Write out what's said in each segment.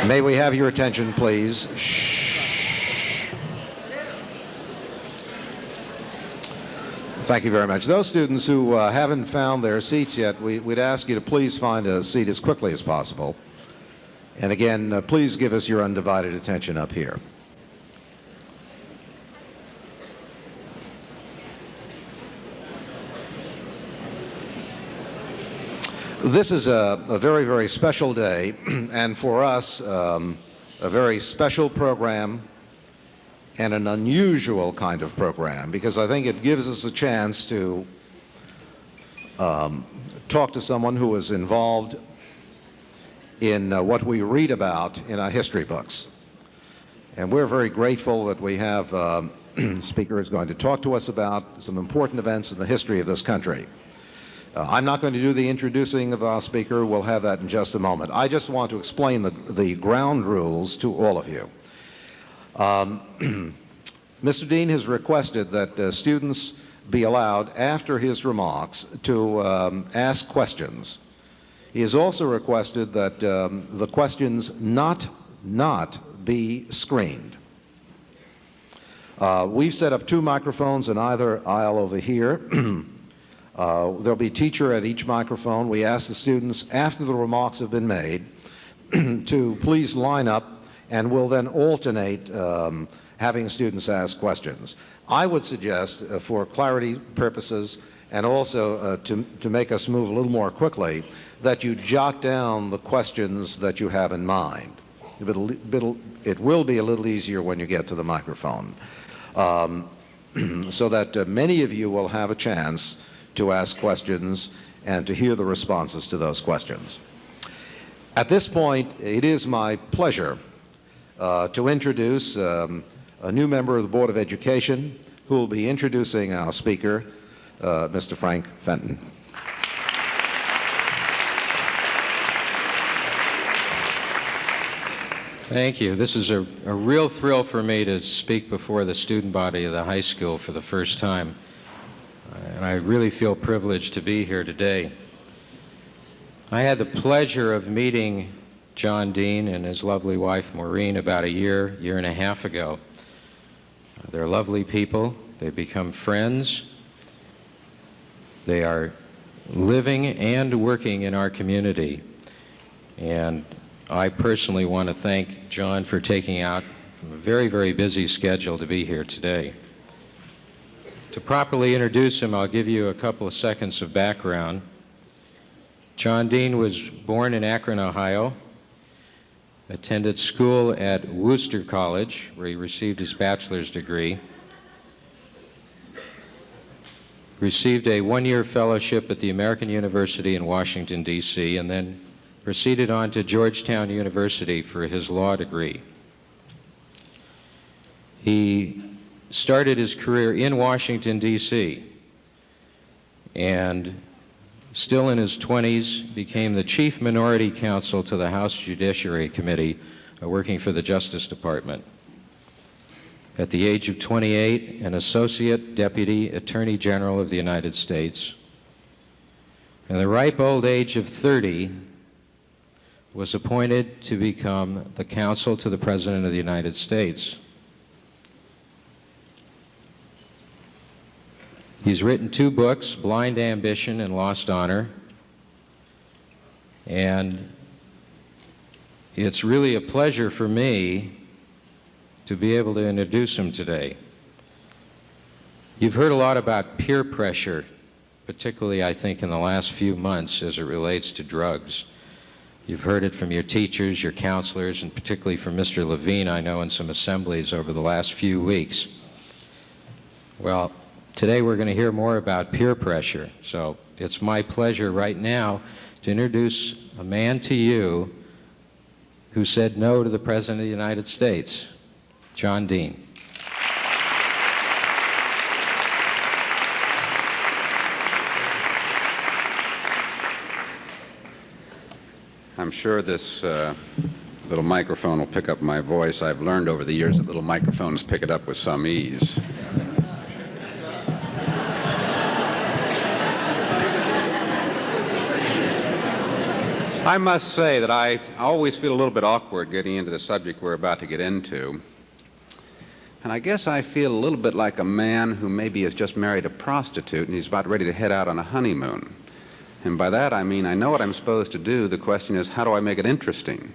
May we have your attention, please? Shh. Thank you very much. Those students who haven't found their seats yet, we'd ask you to please find a seat as quickly as possible. And again, please give us your undivided attention up here. This is a very, very special day, and for us, a very special program and an unusual kind of program, because I think it gives us a chance to talk to someone who is involved in what we read about in our history books. And we're very grateful that we have a speaker who's going to talk to us about some important events in the history of this country. I'm not going to do the introducing of our speaker. We'll have that in just a moment. I just want to explain the ground rules to all of you. Mr. Dean has requested that students be allowed, after his remarks, to ask questions. He has also requested that the questions not be screened. We've set up 2 microphones in either aisle over here. There'll be a teacher at each microphone. We ask the students, after the remarks have been made, to please line up, and we'll then alternate having students ask questions. I would suggest, for clarity purposes and also to make us move a little more quickly, that you jot down the questions that you have in mind. It will be a little easier when you get to the microphone, so that many of you will have a chance to ask questions and to hear the responses to those questions. At this point, it is my pleasure to introduce a new member of the Board of Education who will be introducing our speaker, Mr. Frank Fenton. Thank you. This is a real thrill for me to speak before the student body of the high school for the first time. And I really feel privileged to be here today. I had the pleasure of meeting John Dean and his lovely wife Maureen about a year and a half ago. They're lovely people. They've become friends. They are living and working in our community. And I personally want to thank John for taking out from a very, very busy schedule to be here today. To properly introduce him, I'll give you a couple of seconds of background. John Dean was born in Akron, Ohio, attended school at Worcester College, where he received his bachelor's degree, received a 1-year fellowship at the American University in Washington, D.C., and then proceeded on to Georgetown University for his law degree. He started his career in Washington, D.C., and still in his 20s became the chief minority counsel to the House Judiciary Committee, working for the Justice Department. At the age of 28, an Associate Deputy Attorney General of the United States. In the ripe old age of 30, was appointed to become the counsel to the President of the United States. He's written 2 books, Blind Ambition and Lost Honor, and it's really a pleasure for me to be able to introduce him today. You've heard a lot about peer pressure, particularly I think in the last few months as it relates to drugs. You've heard it from your teachers, your counselors, and particularly from Mr. Levine, I know, in some assemblies over the last few weeks. Well, today we're going to hear more about peer pressure, so it's my pleasure right now to introduce a man to you who said no to the President of the United States, John Dean. I'm sure this little microphone will pick up my voice. I've learned over the years that little microphones pick it up with some ease. I must say that I always feel a little bit awkward getting into the subject we're about to get into. And I guess I feel a little bit like a man who maybe has just married a prostitute and he's about ready to head out on a honeymoon. And by that I mean I know what I'm supposed to do. The question is, how do I make it interesting?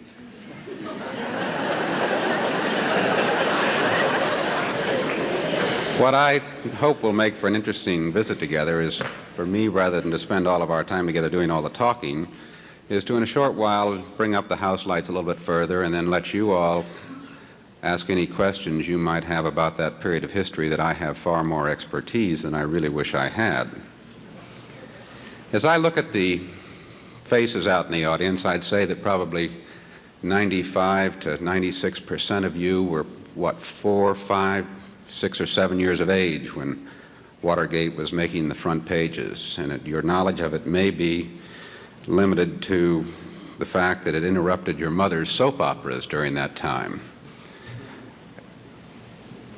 What I hope will make for an interesting visit together is for me, rather than to spend all of our time together doing all the talking, is to in a short while bring up the house lights a little bit further and then let you all ask any questions you might have about that period of history that I have far more expertise than I really wish I had. As I look at the faces out in the audience, I'd say that probably 95 to 96% of you were, 4, 5, 6 or 7 years of age when Watergate was making the front pages, and your knowledge of it may be limited to the fact that it interrupted your mother's soap operas during that time.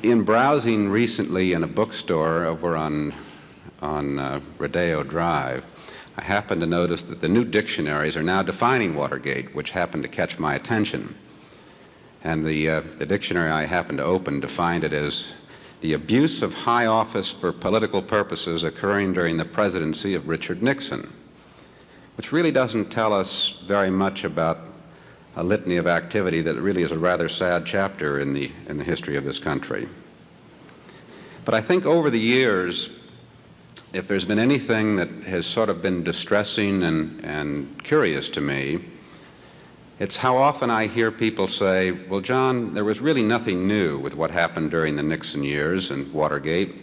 In browsing recently in a bookstore over on Rodeo Drive, I happened to notice that the new dictionaries are now defining Watergate, which happened to catch my attention. And the dictionary I happened to open defined it as the abuse of high office for political purposes occurring during the presidency of Richard Nixon, which really doesn't tell us very much about a litany of activity that really is a rather sad chapter in the history of this country. But I think over the years, if there's been anything that has sort of been distressing and curious to me, it's how often I hear people say, well, John, there was really nothing new with what happened during the Nixon years and Watergate.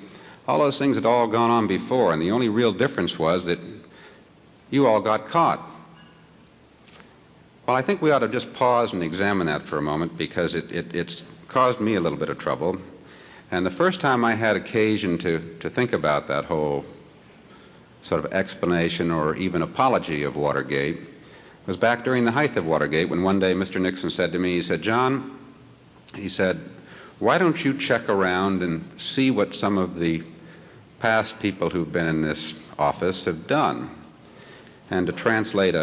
All those things had all gone on before, and the only real difference was that you all got caught. Well, I think we ought to just pause and examine that for a moment, because it's caused me a little bit of trouble. And the first time I had occasion to think about that whole sort of explanation or even apology of Watergate was back during the height of Watergate, when one day Mr. Nixon said to me, he said, John, he said, why don't you check around and see what some of the past people who've been in this office have done? And to translate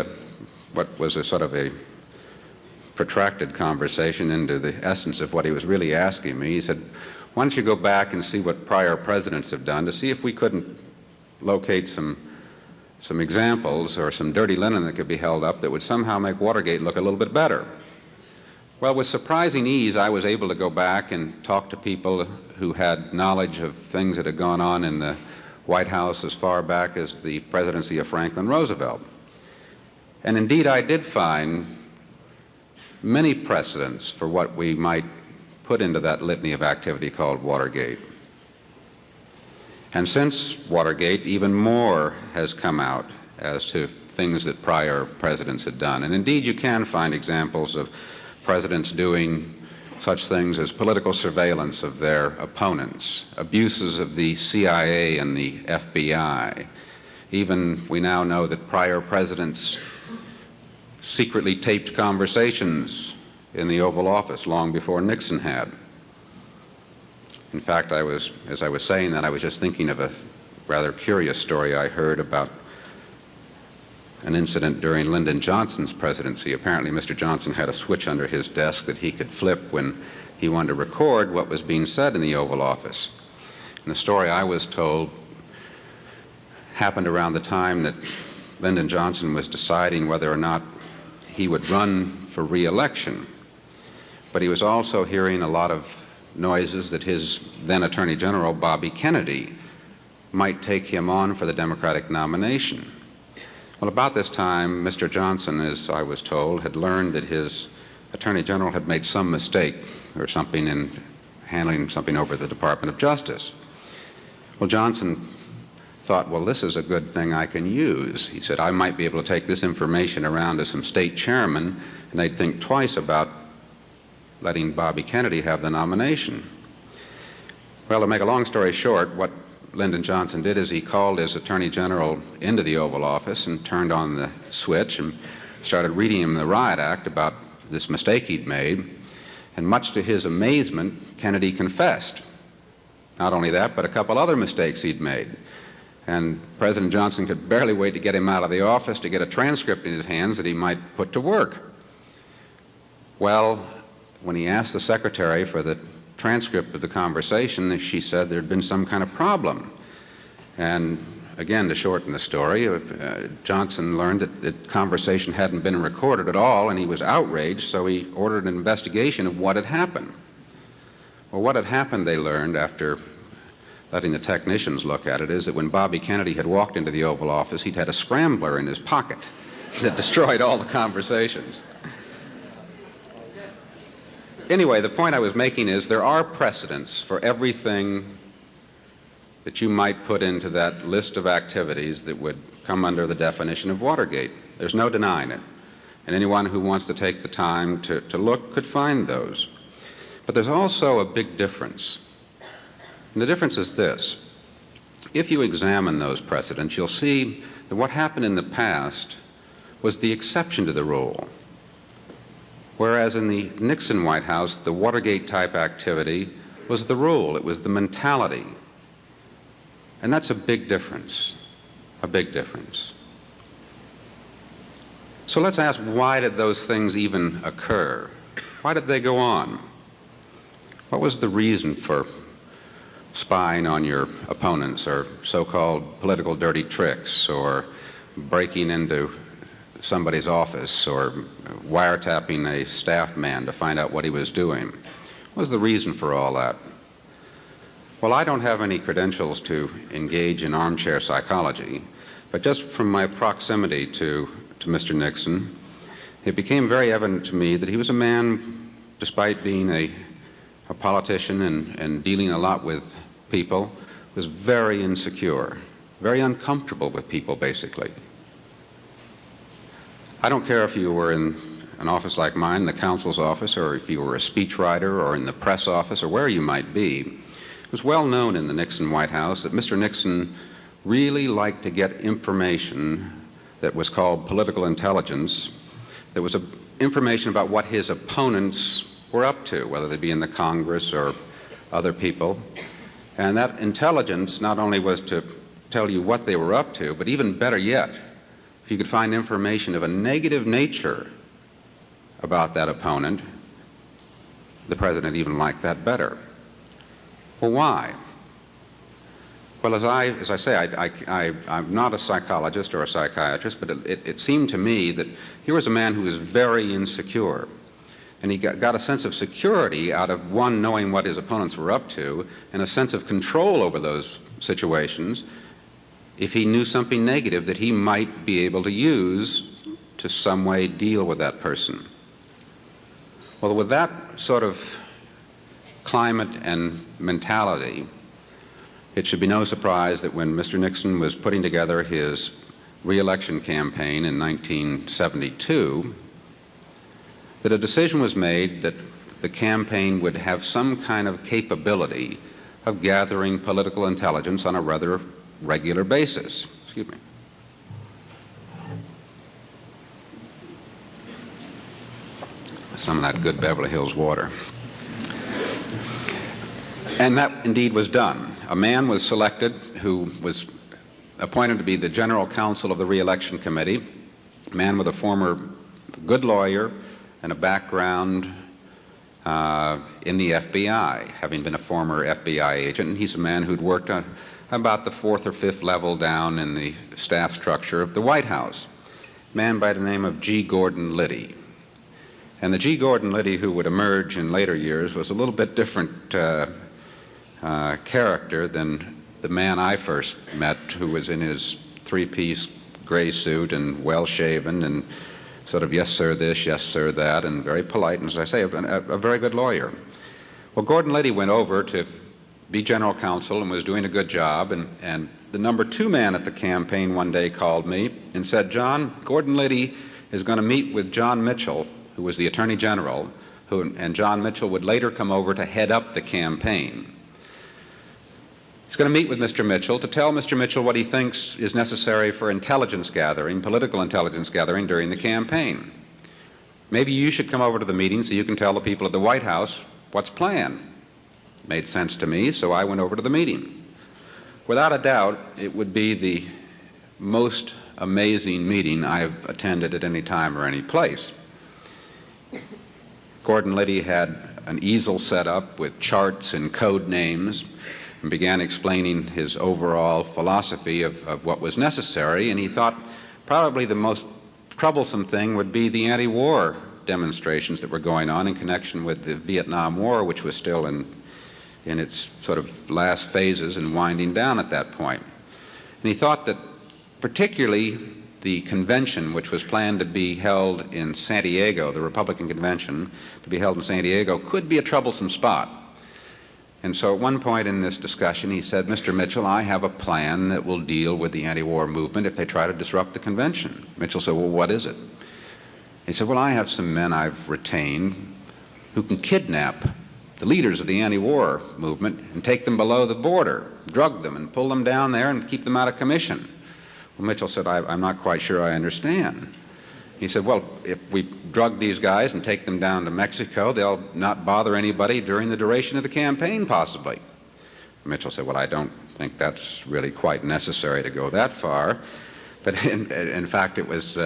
what was a sort of a protracted conversation into the essence of what he was really asking me, he said, why don't you go back and see what prior presidents have done to see if we couldn't locate some examples or some dirty linen that could be held up that would somehow make Watergate look a little bit better. Well, with surprising ease, I was able to go back and talk to people who had knowledge of things that had gone on in the White House as far back as the presidency of Franklin Roosevelt. And indeed, I did find many precedents for what we might put into that litany of activity called Watergate. And since Watergate, even more has come out as to things that prior presidents had done. And indeed, you can find examples of presidents doing such things as political surveillance of their opponents, abuses of the CIA and the FBI. Even we now know that prior presidents secretly taped conversations in the Oval Office long before Nixon had. In fact, as I was saying that, I was just thinking of a rather curious story I heard about an incident during Lyndon Johnson's presidency. Apparently, Mr. Johnson had a switch under his desk that he could flip when he wanted to record what was being said in the Oval Office. And the story I was told happened around the time that Lyndon Johnson was deciding whether or not he would run for re-election. But he was also hearing a lot of noises that his then Attorney General, Bobby Kennedy, might take him on for the Democratic nomination. Well, about this time, Mr. Johnson, as I was told, had learned that his Attorney General had made some mistake or something in handling something over the Department of Justice. Well, Johnson thought, well, this is a good thing I can use. He said, I might be able to take this information around to some state chairmen, and they'd think twice about letting Bobby Kennedy have the nomination. Well, to make a long story short, what Lyndon Johnson did is he called his Attorney General into the Oval Office and turned on the switch and started reading him the riot act about this mistake he'd made. And much to his amazement, Kennedy confessed. Not only that, but a couple other mistakes he'd made. And President Johnson could barely wait to get him out of the office to get a transcript in his hands that he might put to work. Well, when he asked the secretary for the transcript of the conversation, she said there had been some kind of problem. And again, to shorten the story, Johnson learned that the conversation hadn't been recorded at all, and he was outraged, so he ordered an investigation of what had happened. Well, what had happened, they learned after letting the technicians look at it, is that when Bobby Kennedy had walked into the Oval Office, he'd had a scrambler in his pocket that destroyed all the conversations. Anyway, the point I was making is there are precedents for everything that you might put into that list of activities that would come under the definition of Watergate. There's no denying it. And anyone who wants to take the time to look could find those. But there's also a big difference. And the difference is this. If you examine those precedents, you'll see that what happened in the past was the exception to the rule. Whereas in the Nixon White House, the Watergate-type activity was the rule. It was the mentality. And that's a big difference, a big difference. So let's ask, why did those things even occur? Why did they go on? What was the reason for spying on your opponents, or so-called political dirty tricks, or breaking into somebody's office, or wiretapping a staff man to find out what he was doing? What was the reason for all that? Well, I don't have any credentials to engage in armchair psychology, but just from my proximity to Mr. Nixon, it became very evident to me that he was a man, despite being a politician and dealing a lot with people, was very insecure, very uncomfortable with people, basically. I don't care if you were in an office like mine, the counsel's office, or if you were a speechwriter or in the press office or where you might be. It was well known in the Nixon White House that Mr. Nixon really liked to get information that was called political intelligence, that was information about what his opponents were up to, whether they be in the Congress or other people. And that intelligence not only was to tell you what they were up to, but even better yet, if you could find information of a negative nature about that opponent, the president even liked that better. Well, why? Well, as I say, I'm not a psychologist or a psychiatrist, but it seemed to me that here was a man who was very insecure. And he got a sense of security out of, one, knowing what his opponents were up to, and a sense of control over those situations if he knew something negative that he might be able to use to some way deal with that person. Well, with that sort of climate and mentality, it should be no surprise that when Mr. Nixon was putting together his re-election campaign in 1972, that a decision was made that the campaign would have some kind of capability of gathering political intelligence on a rather regular basis. Excuse me. Some of that good Beverly Hills water. And that indeed was done. A man was selected who was appointed to be the general counsel of the re-election committee, a man with a former good lawyer and a background in the FBI, having been a former FBI agent. And he's a man who'd worked on about the 4th or 5th level down in the staff structure of the White House, a man by the name of G. Gordon Liddy. And the G. Gordon Liddy who would emerge in later years was a little bit different character than the man I first met, who was in his three-piece gray suit and well-shaven and sort of yes sir this, yes sir that, and very polite, and as I say, a very good lawyer. Well, Gordon Liddy went over to be general counsel and was doing a good job, and the number 2 man at the campaign one day called me and said, "John, Gordon Liddy is going to meet with John Mitchell, who was the Attorney General, and John Mitchell would later come over to head up the campaign. He's going to meet with Mr. Mitchell to tell Mr. Mitchell what he thinks is necessary for intelligence gathering, political intelligence gathering during the campaign. Maybe you should come over to the meeting so you can tell the people at the White House what's planned." Made sense to me, so I went over to the meeting. Without a doubt, it would be the most amazing meeting I've attended at any time or any place. Gordon Liddy had an easel set up with charts and code names and began explaining his overall philosophy of what was necessary, and he thought probably the most troublesome thing would be the anti-war demonstrations that were going on in connection with the Vietnam War, which was still in its sort of last phases and winding down at that point. And he thought that particularly the convention, which was planned to be held in San Diego, the Republican convention to be held in San Diego, could be a troublesome spot. And so at one point in this discussion, he said, "Mr. Mitchell, I have a plan that will deal with the anti-war movement if they try to disrupt the convention." Mitchell said, "Well, what is it?" He said, "Well, I have some men I've retained who can kidnap the leaders of the anti-war movement and take them below the border, drug them and pull them down there and keep them out of commission." Well, Mitchell said, I'm not quite sure I understand. He said, "Well, if we drug these guys and take them down to Mexico, they'll not bother anybody during the duration of the campaign, possibly." Mitchell said, "Well, I don't think that's really quite necessary to go that far." But in fact, it was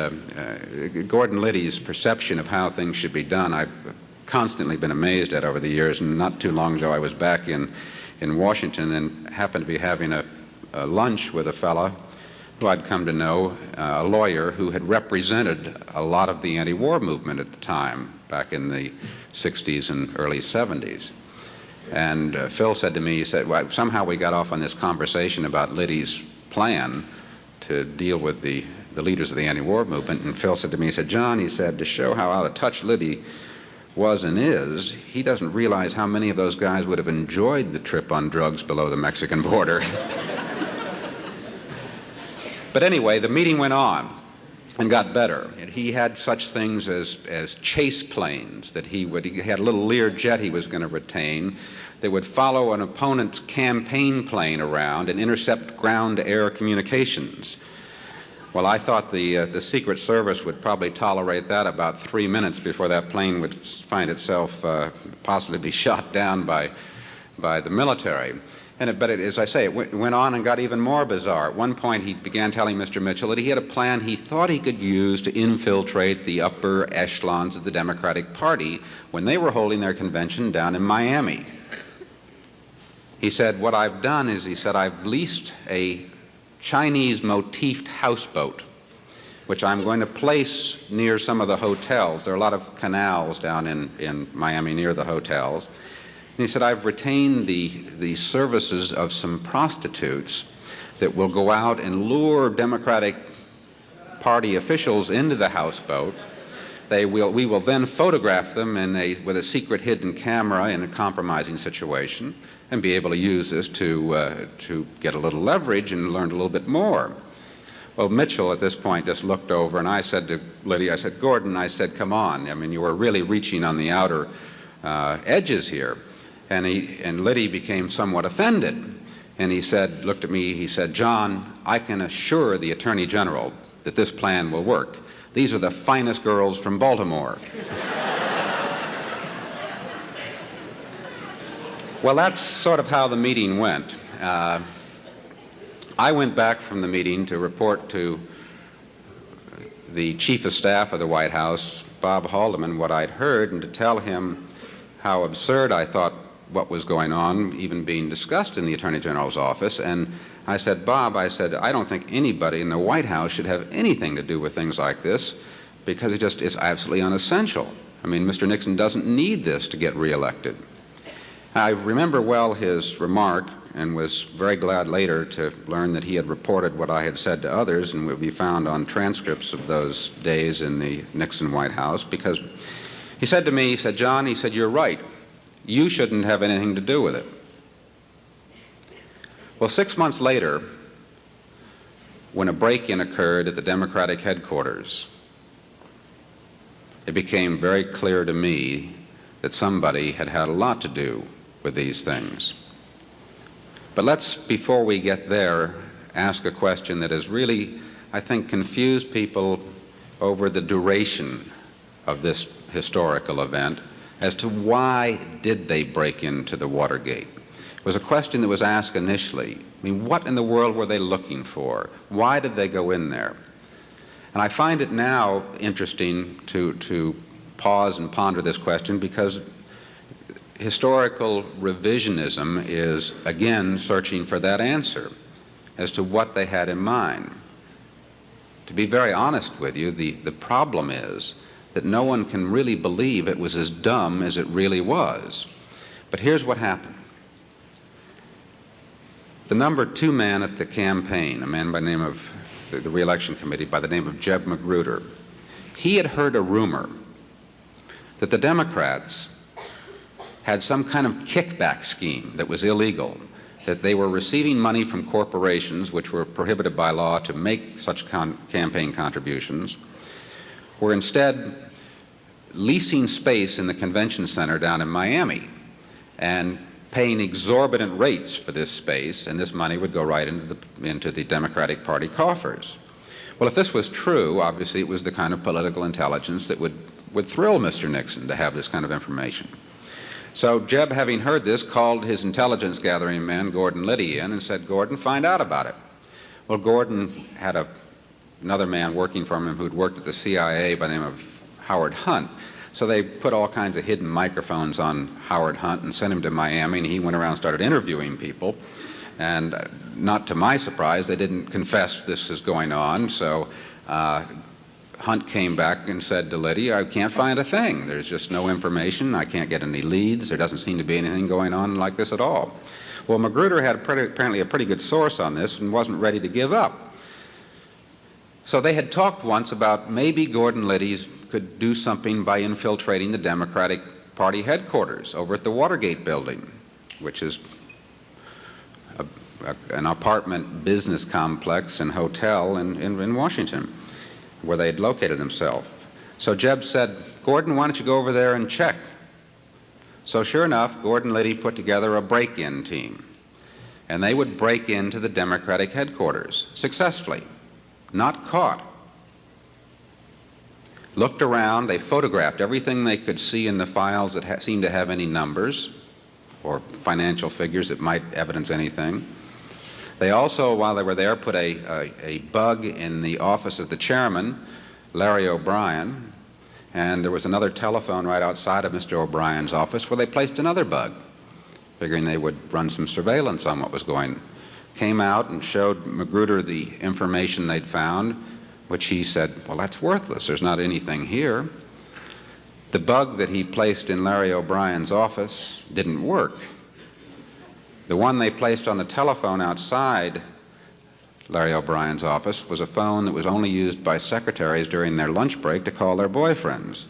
Gordon Liddy's perception of how things should be done I've constantly been amazed at over the years. And not too long ago, I was back in Washington and happened to be having a lunch with a fellow who I'd come to know, a lawyer who had represented a lot of the anti-war movement at the time, back in the 60s and early 70s. And Phil said to me, he said, "Well, somehow we got off on this conversation about Liddy's plan to deal with the leaders of the anti-war movement." And Phil said to me, he said, "John," he said, "to show how out of touch Liddy was and is, he doesn't realize how many of those guys would have enjoyed the trip on drugs below the Mexican border." But anyway, the meeting went on and got better. And he had such things as chase planes that he had a little Lear jet he was going to retain that would follow an opponent's campaign plane around and intercept ground-to-air communications. Well, I thought the Secret Service would probably tolerate that about 3 minutes before that plane would find itself possibly be shot down by the military. But as I say, it went on and got even more bizarre. At one point, he began telling Mr. Mitchell that he had a plan he thought he could use to infiltrate the upper echelons of the Democratic Party when they were holding their convention down in Miami. He said, "What I've done is," he said, "I've leased a Chinese motifed houseboat, which I'm going to place near some of the hotels. There are a lot of canals down in Miami near the hotels. And he said, I've retained the services of some prostitutes that will go out and lure Democratic Party officials into the houseboat. We will then photograph them with a secret hidden camera in a compromising situation and be able to use this to get a little leverage and learn a little bit more." Well, Mitchell at this point just looked over, and I said to Liddy, I said, "Gordon," I said, "come on. I mean, you are really reaching on the outer edges here." And Liddy became somewhat offended. And he said, looked at me, he said, "John, I can assure the Attorney General that this plan will work. These are the finest girls from Baltimore." Well, that's sort of how the meeting went. I went back from the meeting to report to the Chief of Staff of the White House, Bob Haldeman, what I'd heard, and to tell him how absurd I thought what was going on, even being discussed in the Attorney General's office. And I said, "Bob," I said, "I don't think anybody in the White House should have anything to do with things like this because it just is absolutely unessential. I mean, Mr. Nixon doesn't need this to get reelected." I remember well his remark and was very glad later to learn that he had reported what I had said to others and would be found on transcripts of those days in the Nixon White House, because he said to me, he said, "John," he said, "you're right. You shouldn't have anything to do with it." Well, 6 months later, when a break-in occurred at the Democratic headquarters, it became very clear to me that somebody had had a lot to do with these things. But let's, before we get there, ask a question that has really, I think, confused people over the duration of this historical event as to why did they break into the Watergate? was a question that was asked initially. I mean, what in the world were they looking for? Why did they go in there? And I find it now interesting to pause and ponder this question, because historical revisionism is, again, searching for that answer as to what they had in mind. To be very honest with you, the problem is that no one can really believe it was as dumb as it really was. But here's what happened. The number 2 man at the campaign, a man by the name of the re-election committee by the name of Jeb Magruder, he had heard a rumor that the Democrats had some kind of kickback scheme that was illegal, that they were receiving money from corporations which were prohibited by law to make such campaign contributions, were instead leasing space in the convention center down in Miami and paying exorbitant rates for this space, and this money would go right into the Democratic Party coffers. Well, if this was true, obviously it was the kind of political intelligence that would thrill Mr. Nixon to have this kind of information. So Jeb, having heard this, called his intelligence gathering man, Gordon Liddy, in and said, "Gordon, find out about it." Well, Gordon had another man working for him who'd worked at the CIA by the name of Howard Hunt. So they put all kinds of hidden microphones on Howard Hunt and sent him to Miami, and he went around and started interviewing people. And not to my surprise, they didn't confess this is going on. So Hunt came back and said to Liddy, "I can't find a thing. There's just no information. I can't get any leads. There doesn't seem to be anything going on like this at all." Well, Magruder had apparently a pretty good source on this and wasn't ready to give up. So they had talked once about maybe Gordon Liddy could do something by infiltrating the Democratic Party headquarters over at the Watergate building, which is an apartment business complex and hotel in Washington, where they had located themselves. So Jeb said, "Gordon, why don't you go over there and check?" So sure enough, Gordon Liddy put together a break-in team, and they would break into the Democratic headquarters successfully, not caught. Looked around, they photographed everything they could see in the files that seemed to have any numbers or financial figures that might evidence anything. They also, while they were there, put a bug in the office of the chairman, Larry O'Brien, and there was another telephone right outside of Mr. O'Brien's office where they placed another bug, figuring they would run some surveillance on what was going on. Came out and showed Magruder the information they'd found, which he said, "Well, that's worthless. There's not anything here." The bug that he placed in Larry O'Brien's office didn't work. The one they placed on the telephone outside Larry O'Brien's office was a phone that was only used by secretaries during their lunch break to call their boyfriends,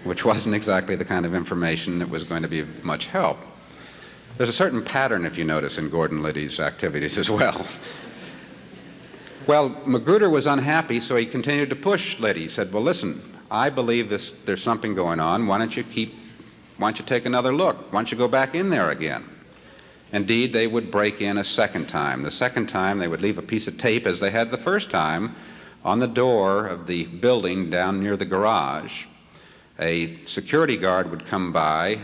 which wasn't exactly the kind of information that was going to be of much help. There's a certain pattern, if you notice, in Gordon Liddy's activities as well. Well, Magruder was unhappy, so he continued to push Liddy. He said, "Well, listen, I believe there's something going on. Why don't you take another look? Why don't you go back in there again?" Indeed, they would break in a second time. The second time, they would leave a piece of tape, as they had the first time, on the door of the building down near the garage. A security guard would come by,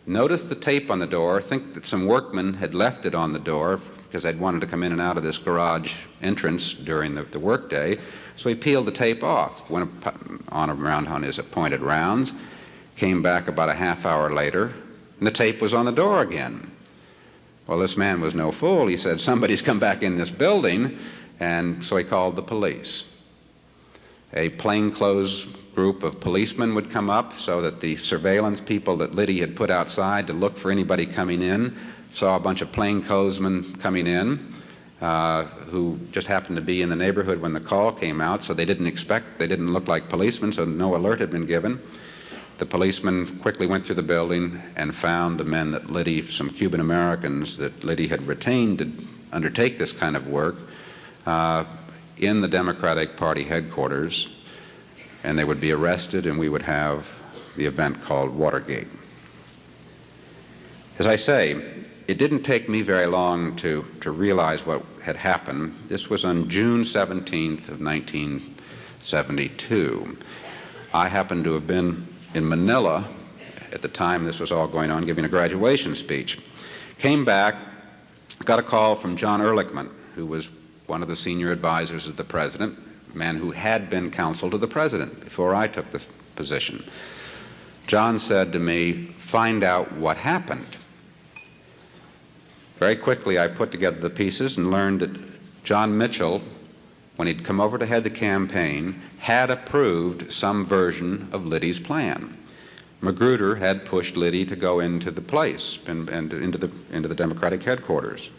notice the tape on the door, think that some workmen had left it on the door because they'd wanted to come in and out of this garage entrance during the workday. So he peeled the tape off, went around on his appointed rounds, came back about a half hour later, and the tape was on the door again. Well, this man was no fool. He said, "Somebody's come back in this building," and so he called the police. A plainclothes group of policemen would come up so that the surveillance people that Liddy had put outside to look for anybody coming in saw a bunch of plainclothesmen coming in who just happened to be in the neighborhood when the call came out, so they didn't look like policemen, so no alert had been given. The policemen quickly went through the building and found the men that Liddy, some Cuban Americans that Liddy had retained to undertake this kind of work, in the Democratic Party headquarters, and they would be arrested, and we would have the event called Watergate. As I say, it didn't take me very long to realize what had happened. This was on June 17th of 1972. I happened to have been in Manila at the time this was all going on, giving a graduation speech. Came back, got a call from John Ehrlichman, who was one of the senior advisors of the president, a man who had been counsel to the president before I took this position. John said to me, "Find out what happened." Very quickly, I put together the pieces and learned that John Mitchell, when he'd come over to head the campaign, had approved some version of Liddy's plan. Magruder had pushed Liddy to go into the place and into the Democratic headquarters.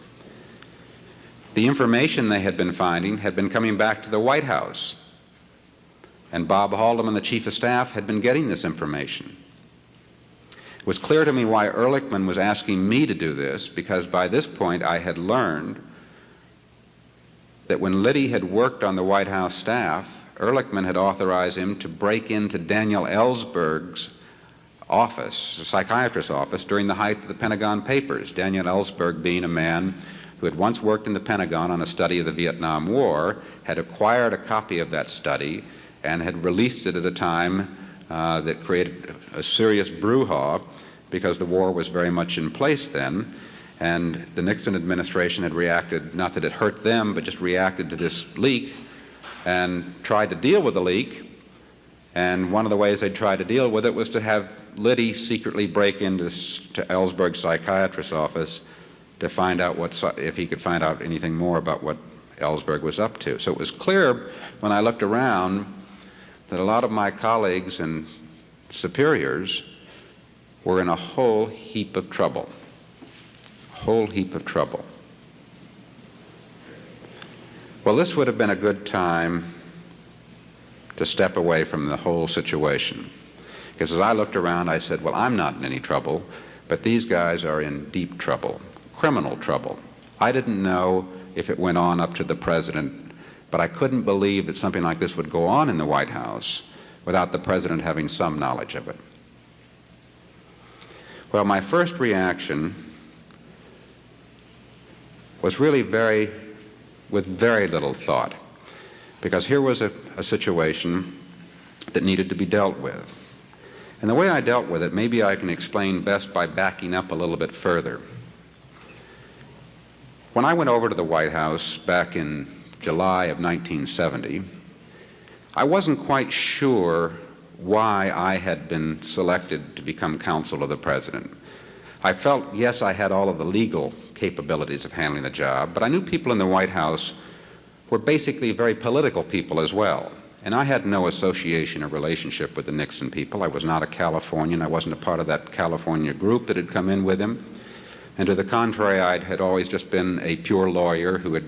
The information they had been finding had been coming back to the White House, and Bob Haldeman, the chief of staff, had been getting this information. It was clear to me why Ehrlichman was asking me to do this, because by this point I had learned that when Liddy had worked on the White House staff, Ehrlichman had authorized him to break into Daniel Ellsberg's office, a psychiatrist's office, during the height of the Pentagon Papers. Daniel Ellsberg being a man who had once worked in the Pentagon on a study of the Vietnam War, had acquired a copy of that study, and had released it at a time that created a serious brouhaha, because the war was very much in place then, and the Nixon administration had reacted, not that it hurt them, but just reacted to this leak and tried to deal with the leak. And one of the ways they tried to deal with it was to have Liddy secretly break into Ellsberg's psychiatrist's office to find out if he could find out anything more about what Ellsberg was up to. So it was clear when I looked around that a lot of my colleagues and superiors were in a whole heap of trouble. A whole heap of trouble. Well, this would have been a good time to step away from the whole situation. Because as I looked around, I said, well, I'm not in any trouble, but these guys are in deep trouble, criminal trouble. I didn't know if it went on up to the president, but I couldn't believe that something like this would go on in the White House without the president having some knowledge of it. Well, my first reaction was really with very little thought, because here was a situation that needed to be dealt with. And the way I dealt with it, maybe I can explain best by backing up a little bit further. When I went over to the White House back in July of 1970, I wasn't quite sure why I had been selected to become counsel of the president. I felt, yes, I had all of the legal capabilities of handling the job, but I knew people in the White House were basically very political people as well. And I had no association or relationship with the Nixon people. I was not a Californian. I wasn't a part of that California group that had come in with him. And to the contrary, I had always just been a pure lawyer who had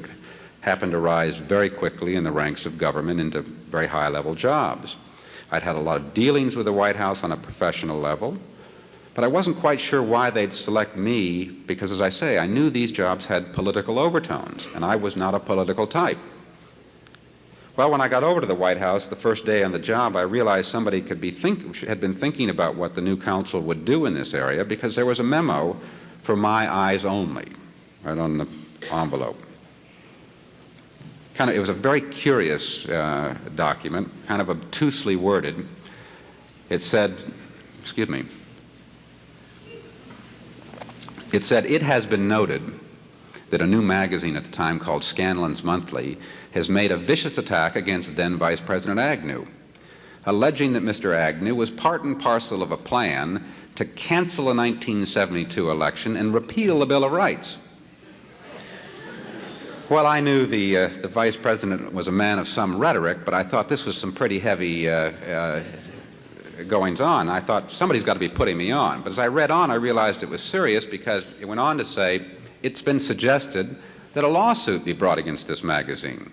happened to rise very quickly in the ranks of government into very high-level jobs. I'd had a lot of dealings with the White House on a professional level, but I wasn't quite sure why they'd select me because, as I say, I knew these jobs had political overtones, and I was not a political type. Well, when I got over to the White House the first day on the job, I realized somebody had been thinking about what the new counsel would do in this area, because there was a memo for my eyes only right on the envelope. It was a very curious document, kind of obtusely worded. It said, it has been noted that a new magazine at the time called Scanlon's Monthly has made a vicious attack against then Vice President Agnew, alleging that Mr. Agnew was part and parcel of a plan to cancel the 1972 election and repeal the Bill of Rights. Well, I knew the Vice President was a man of some rhetoric, but I thought this was some pretty heavy goings-on. I thought, somebody's got to be putting me on. But as I read on, I realized it was serious, because it went on to say, it's been suggested that a lawsuit be brought against this magazine.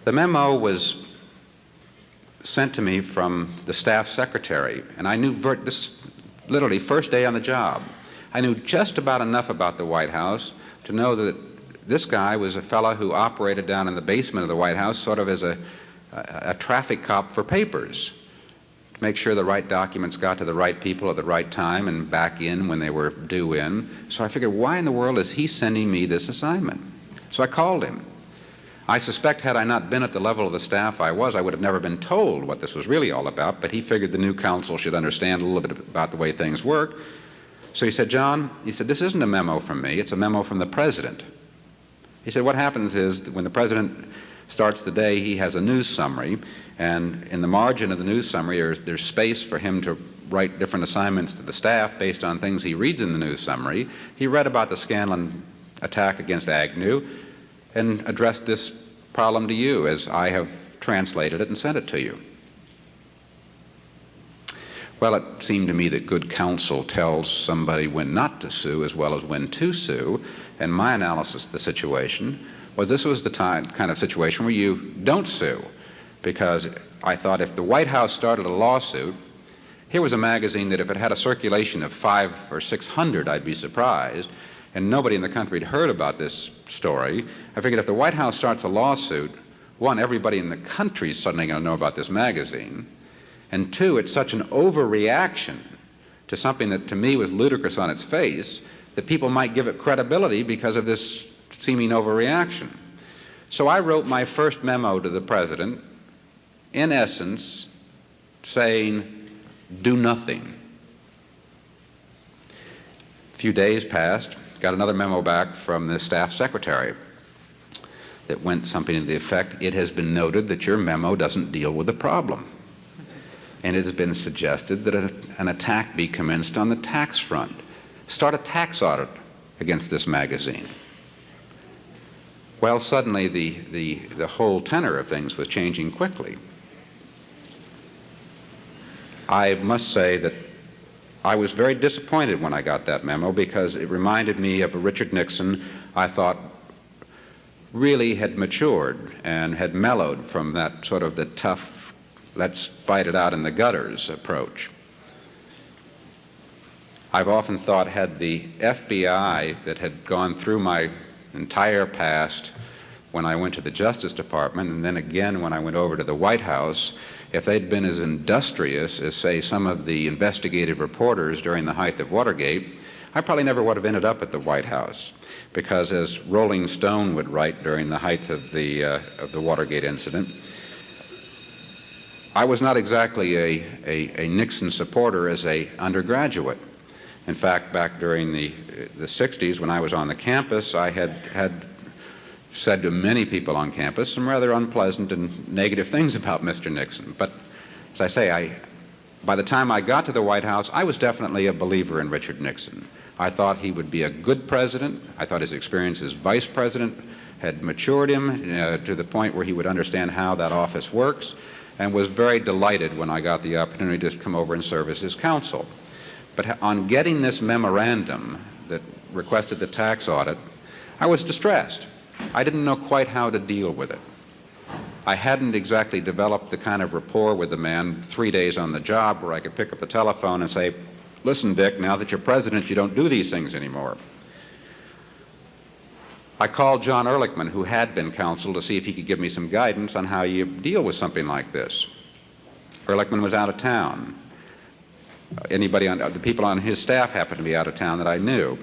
The memo was sent to me from the staff secretary, and I knew, this is literally first day on the job, I knew just about enough about the White House to know that this guy was a fellow who operated down in the basement of the White House sort of as a traffic cop for papers, to make sure the right documents got to the right people at the right time and back in when they were due in. So I figured, why in the world is he sending me this assignment? So I called him. I suspect had I not been at the level of the staff I would have never been told what this was really all about, but he figured the new counsel should understand a little bit about the way things work. So he said, John, he said, this isn't a memo from me, it's a memo from the president. He said, what happens is that when the president starts the day, he has a news summary, and in the margin of the news summary, there's space for him to write different assignments to the staff based on things he reads in the news summary. He read about the Scanlon attack against Agnew and addressed this problem to you as I have translated it and sent it to you. Well, it seemed to me that good counsel tells somebody when not to sue as well as when to sue, and my analysis of the situation was this was the kind of situation where you don't sue, because I thought if the White House started a lawsuit, here was a magazine that if it had a circulation of 500 or 600, I'd be surprised, and nobody in the country had heard about this story. I figured if the White House starts a lawsuit, one, everybody in the country is suddenly going to know about this magazine, and two, it's such an overreaction to something that to me was ludicrous on its face that people might give it credibility because of this seeming overreaction. So I wrote my first memo to the president, in essence, saying, do nothing. A few days passed, got another memo back from the staff secretary that went something to the effect, it has been noted that your memo doesn't deal with the problem. And it has been suggested that an attack be commenced on the tax front. Start a tax audit against this magazine. Well, suddenly the whole tenor of things was changing quickly. I must say that I was very disappointed when I got that memo because it reminded me of a Richard Nixon I thought really had matured and had mellowed from that sort of the tough, let's fight it out in the gutters approach. I've often thought had the FBI that had gone through my entire past when I went to the Justice Department and then again when I went over to the White House, if they'd been as industrious as, say, some of the investigative reporters during the height of Watergate, I probably never would have ended up at the White House. Because as Rolling Stone would write during the height of the Watergate incident, I was not exactly a Nixon supporter as an undergraduate. In fact, back during the 60s when I was on the campus, I had said to many people on campus some rather unpleasant and negative things about Mr. Nixon. But as I say, by the time I got to the White House, I was definitely a believer in Richard Nixon. I thought he would be a good president. I thought his experience as vice president had matured him to the point where he would understand how that office works, and was very delighted when I got the opportunity to come over and serve as his counsel. But on getting this memorandum that requested the tax audit, I was distressed. I didn't know quite how to deal with it. I hadn't exactly developed the kind of rapport with the man 3 days on the job where I could pick up the telephone and say, listen, Dick, now that you're president, you don't do these things anymore. I called John Ehrlichman, who had been counsel, to see if he could give me some guidance on how you deal with something like this. Ehrlichman was out of town. The people on his staff happened to be out of town that I knew.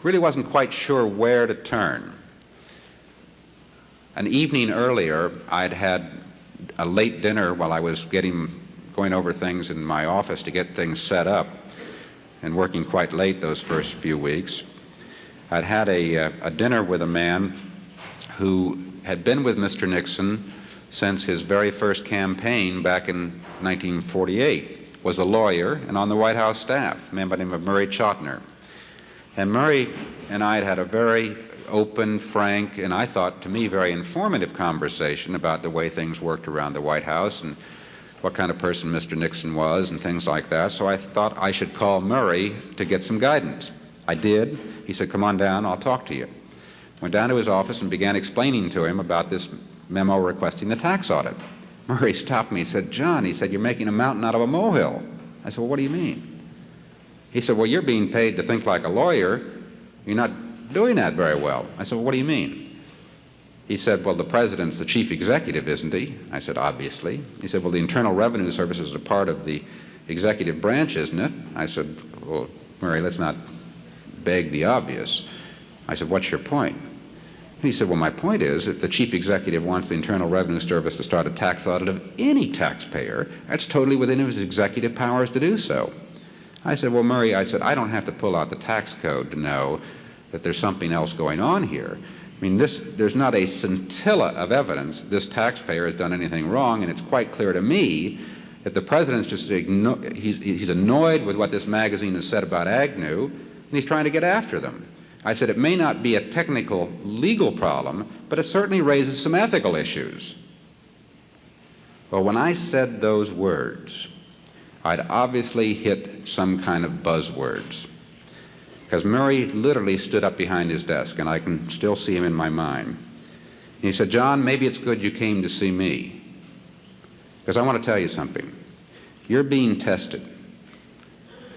Really wasn't quite sure where to turn. An evening earlier, I'd had a late dinner while I was going over things in my office to get things set up, and working quite late those first few weeks. I'd had a dinner with a man who had been with Mr. Nixon since his very first campaign back in 1948, was a lawyer and on the White House staff, a man by the name of Murray Chotiner. And Murray and I had had a very open, frank, and I thought, to me, very informative conversation about the way things worked around the White House and what kind of person Mr. Nixon was and things like that. So I thought I should call Murray to get some guidance. I did. He said, come on down, I'll talk to you. Went down to his office and began explaining to him about this memo requesting the tax audit. Murray stopped me. He said, John, he said, you're making a mountain out of a molehill. I said, well, what do you mean? He said, well, you're being paid to think like a lawyer. You're not doing that very well. I said, well, what do you mean? He said, well, the president's the chief executive, isn't he? I said, obviously. He said, well, the Internal Revenue Service is a part of the executive branch, isn't it? I said, well, Murray, let's not beg the obvious. I said, what's your point? He said, well, my point is, if the chief executive wants the Internal Revenue Service to start a tax audit of any taxpayer, that's totally within his executive powers to do so. I said, well, Murray, I said, I don't have to pull out the tax code to know that there's something else going on here. I mean, there's not a scintilla of evidence this taxpayer has done anything wrong, and it's quite clear to me that the president's just he's annoyed with what this magazine has said about Agnew, and he's trying to get after them. I said, it may not be a technical legal problem, but it certainly raises some ethical issues. Well, when I said those words, I'd obviously hit some kind of buzzwords, because Murray literally stood up behind his desk, and I can still see him in my mind. And he said, John, maybe it's good you came to see me, because I want to tell you something. You're being tested,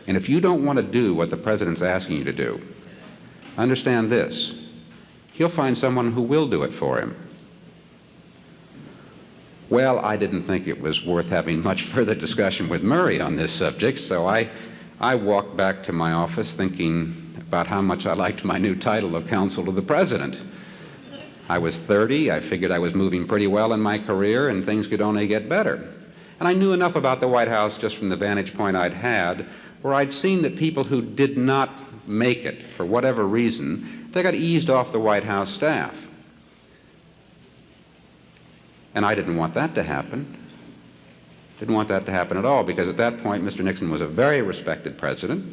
and if you don't want to do what the president's asking you to do, understand this: he'll find someone who will do it for him. Well, I didn't think it was worth having much further discussion with Murray on this subject, so I walked back to my office thinking about how much I liked my new title of counsel to the president. I was 30, I figured I was moving pretty well in my career, and things could only get better. And I knew enough about the White House just from the vantage point I'd had, where I'd seen that people who did not make it, for whatever reason, they got eased off the White House staff. And I didn't want that to happen. Didn't want that to happen at all, because at that point, Mr. Nixon was a very respected president,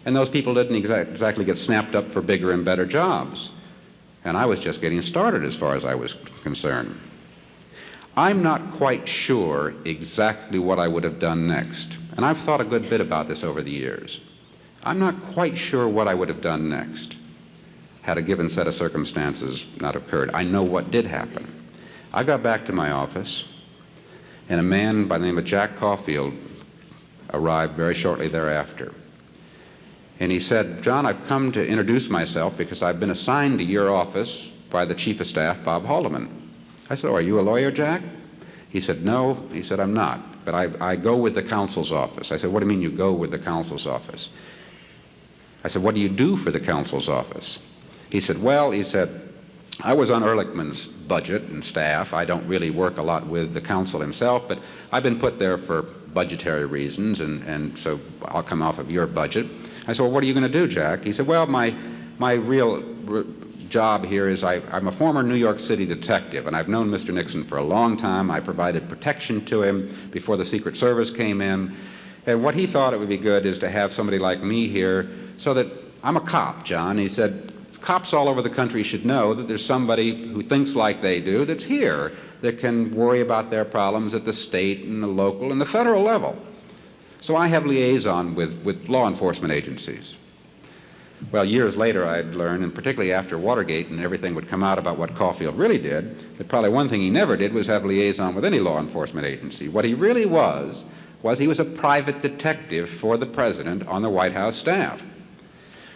and those people didn't exactly get snapped up for bigger and better jobs. And I was just getting started as far as I was concerned. I'm not quite sure exactly what I would have done next, and I've thought a good bit about this over the years. I'm not quite sure what I would have done next had a given set of circumstances not occurred. I know what did happen. I got back to my office, and a man by the name of Jack Caulfield arrived very shortly thereafter. And he said, John, I've come to introduce myself because I've been assigned to your office by the Chief of Staff, Bob Haldeman. I said, oh, are you a lawyer, Jack? He said, no. He said, I'm not, but I go with the counsel's office. I said, what do you mean you go with the counsel's office? I said, what do you do for the counsel's office? He said, well, he said, I was on Ehrlichman's budget and staff. I don't really work a lot with the counsel himself, but I've been put there for budgetary reasons, and so I'll come off of your budget. I said, well, what are you going to do, Jack? He said, well, my real job here is I'm a former New York City detective, and I've known Mr. Nixon for a long time. I provided protection to him before the Secret Service came in. And what he thought it would be good is to have somebody like me here so that I'm a cop, John. He said, cops all over the country should know that there's somebody who thinks like they do that's here that can worry about their problems at the state and the local and the federal level. So I have liaison with law enforcement agencies. Well, years later I'd learned, and particularly after Watergate and everything would come out about what Caulfield really did, that probably one thing he never did was have liaison with any law enforcement agency. What he really was he was a private detective for the president on the White House staff.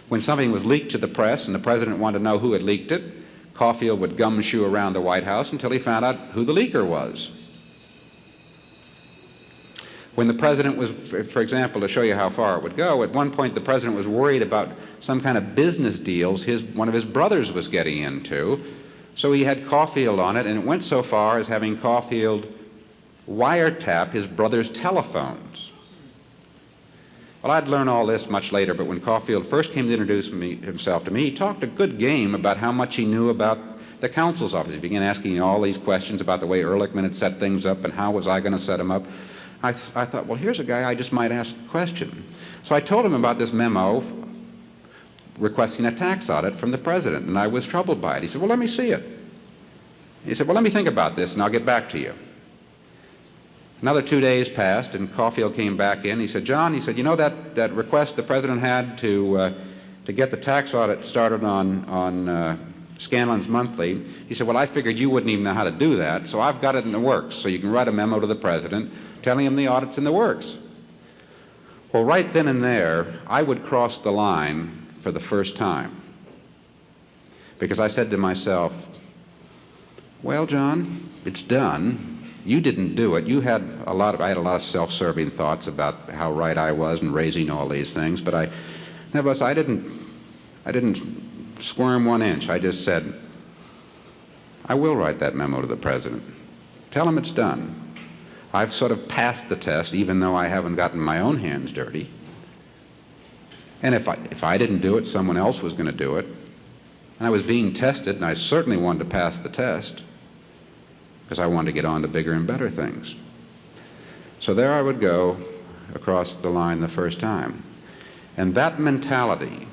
When something was leaked to the press and the president wanted to know who had leaked it, Caulfield would gumshoe around the White House until he found out who the leaker was. When the president was, for example, to show you how far it would go, at one point the president was worried about some kind of business deals one of his brothers was getting into, so he had Caulfield on it, and it went so far as having Caulfield wiretap his brother's telephones. Well, I'd learned all this much later, but when Caulfield first came to introduce himself to me, he talked a good game about how much he knew about the counsel's office. He began asking all these questions about the way Ehrlichman had set things up and how was I going to set them up. I thought, well, here's a guy I just might ask a question. So I told him about this memo requesting a tax audit from the president, and I was troubled by it. He said, well, let me see it. He said, well, let me think about this, and I'll get back to you. Another 2 days passed, and Caulfield came back in. He said, John, he said, you know that request the president had to get the tax audit started on Scanlon's Monthly? He said, well, I figured you wouldn't even know how to do that, so I've got it in the works, so you can write a memo to the president telling him the audit's in the works. Well, right then and there, I would cross the line for the first time, because I said to myself, well, John, it's done. You didn't do it. I had a lot of self-serving thoughts about how right I was in raising all these things, but nevertheless, I didn't squirm 1 inch. I just said, I will write that memo to the president. Tell him it's done. I've sort of passed the test, even though I haven't gotten my own hands dirty. And if I didn't do it, someone else was going to do it. And I was being tested, and I certainly wanted to pass the test because I wanted to get on to bigger and better things. So there I would go across the line the first time. And that mentality,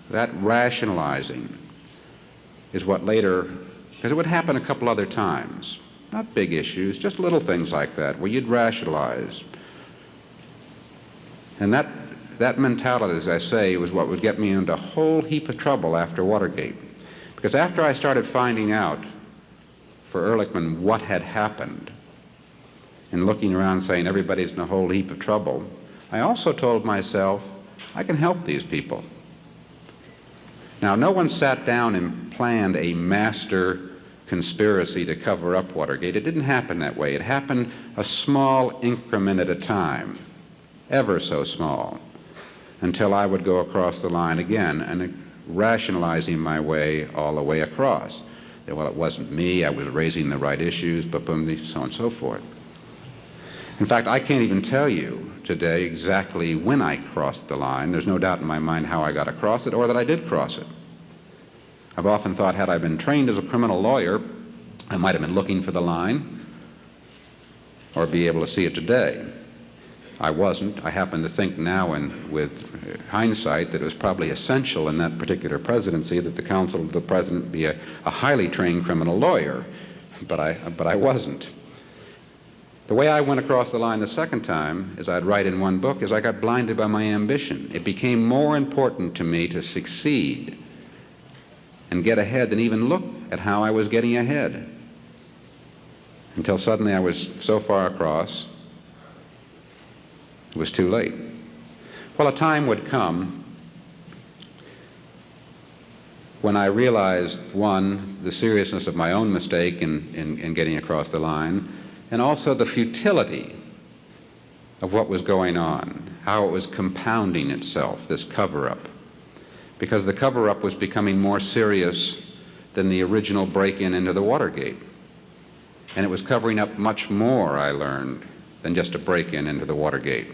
that rationalizing, is what later, because it would happen a couple other times, not big issues, just little things like that, where you'd rationalize. And that mentality, as I say, was what would get me into a whole heap of trouble after Watergate. Because after I started finding out for Ehrlichman what had happened, and looking around saying everybody's in a whole heap of trouble, I also told myself, I can help these people. Now, no one sat down and planned a master conspiracy to cover up Watergate. It didn't happen that way. It happened a small increment at a time, ever so small, until I would go across the line again and rationalizing my way all the way across. That, well, it wasn't me, I was raising the right issues, but boom, so on and so forth. In fact, I can't even tell you today exactly when I crossed the line. There's no doubt in my mind how I got across it or that I did cross it. I've often thought, had I been trained as a criminal lawyer, I might have been looking for the line or be able to see it today. I wasn't. I happen to think now, and with hindsight, that it was probably essential in that particular presidency that the counsel of the president be a highly trained criminal lawyer, but I wasn't. The way I went across the line the second time, as I'd write in one book, is I got blinded by my ambition. It became more important to me to succeed and get ahead than even look at how I was getting ahead. Until suddenly I was so far across, it was too late. Well, a time would come when I realized, one, the seriousness of my own mistake in getting across the line, and also the futility of what was going on, how it was compounding itself, this cover-up. Because the cover-up was becoming more serious than the original break-in into the Watergate. And it was covering up much more, I learned, than just a break-in into the Watergate.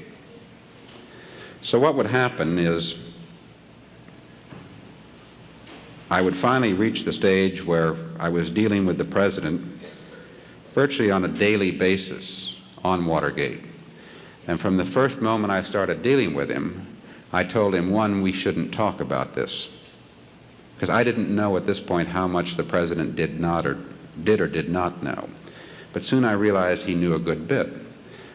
So what would happen is I would finally reach the stage where I was dealing with the president virtually on a daily basis on Watergate. And from the first moment I started dealing with him, I told him, one, we shouldn't talk about this. Because I didn't know at this point how much the president did or did not know. But soon I realized he knew a good bit.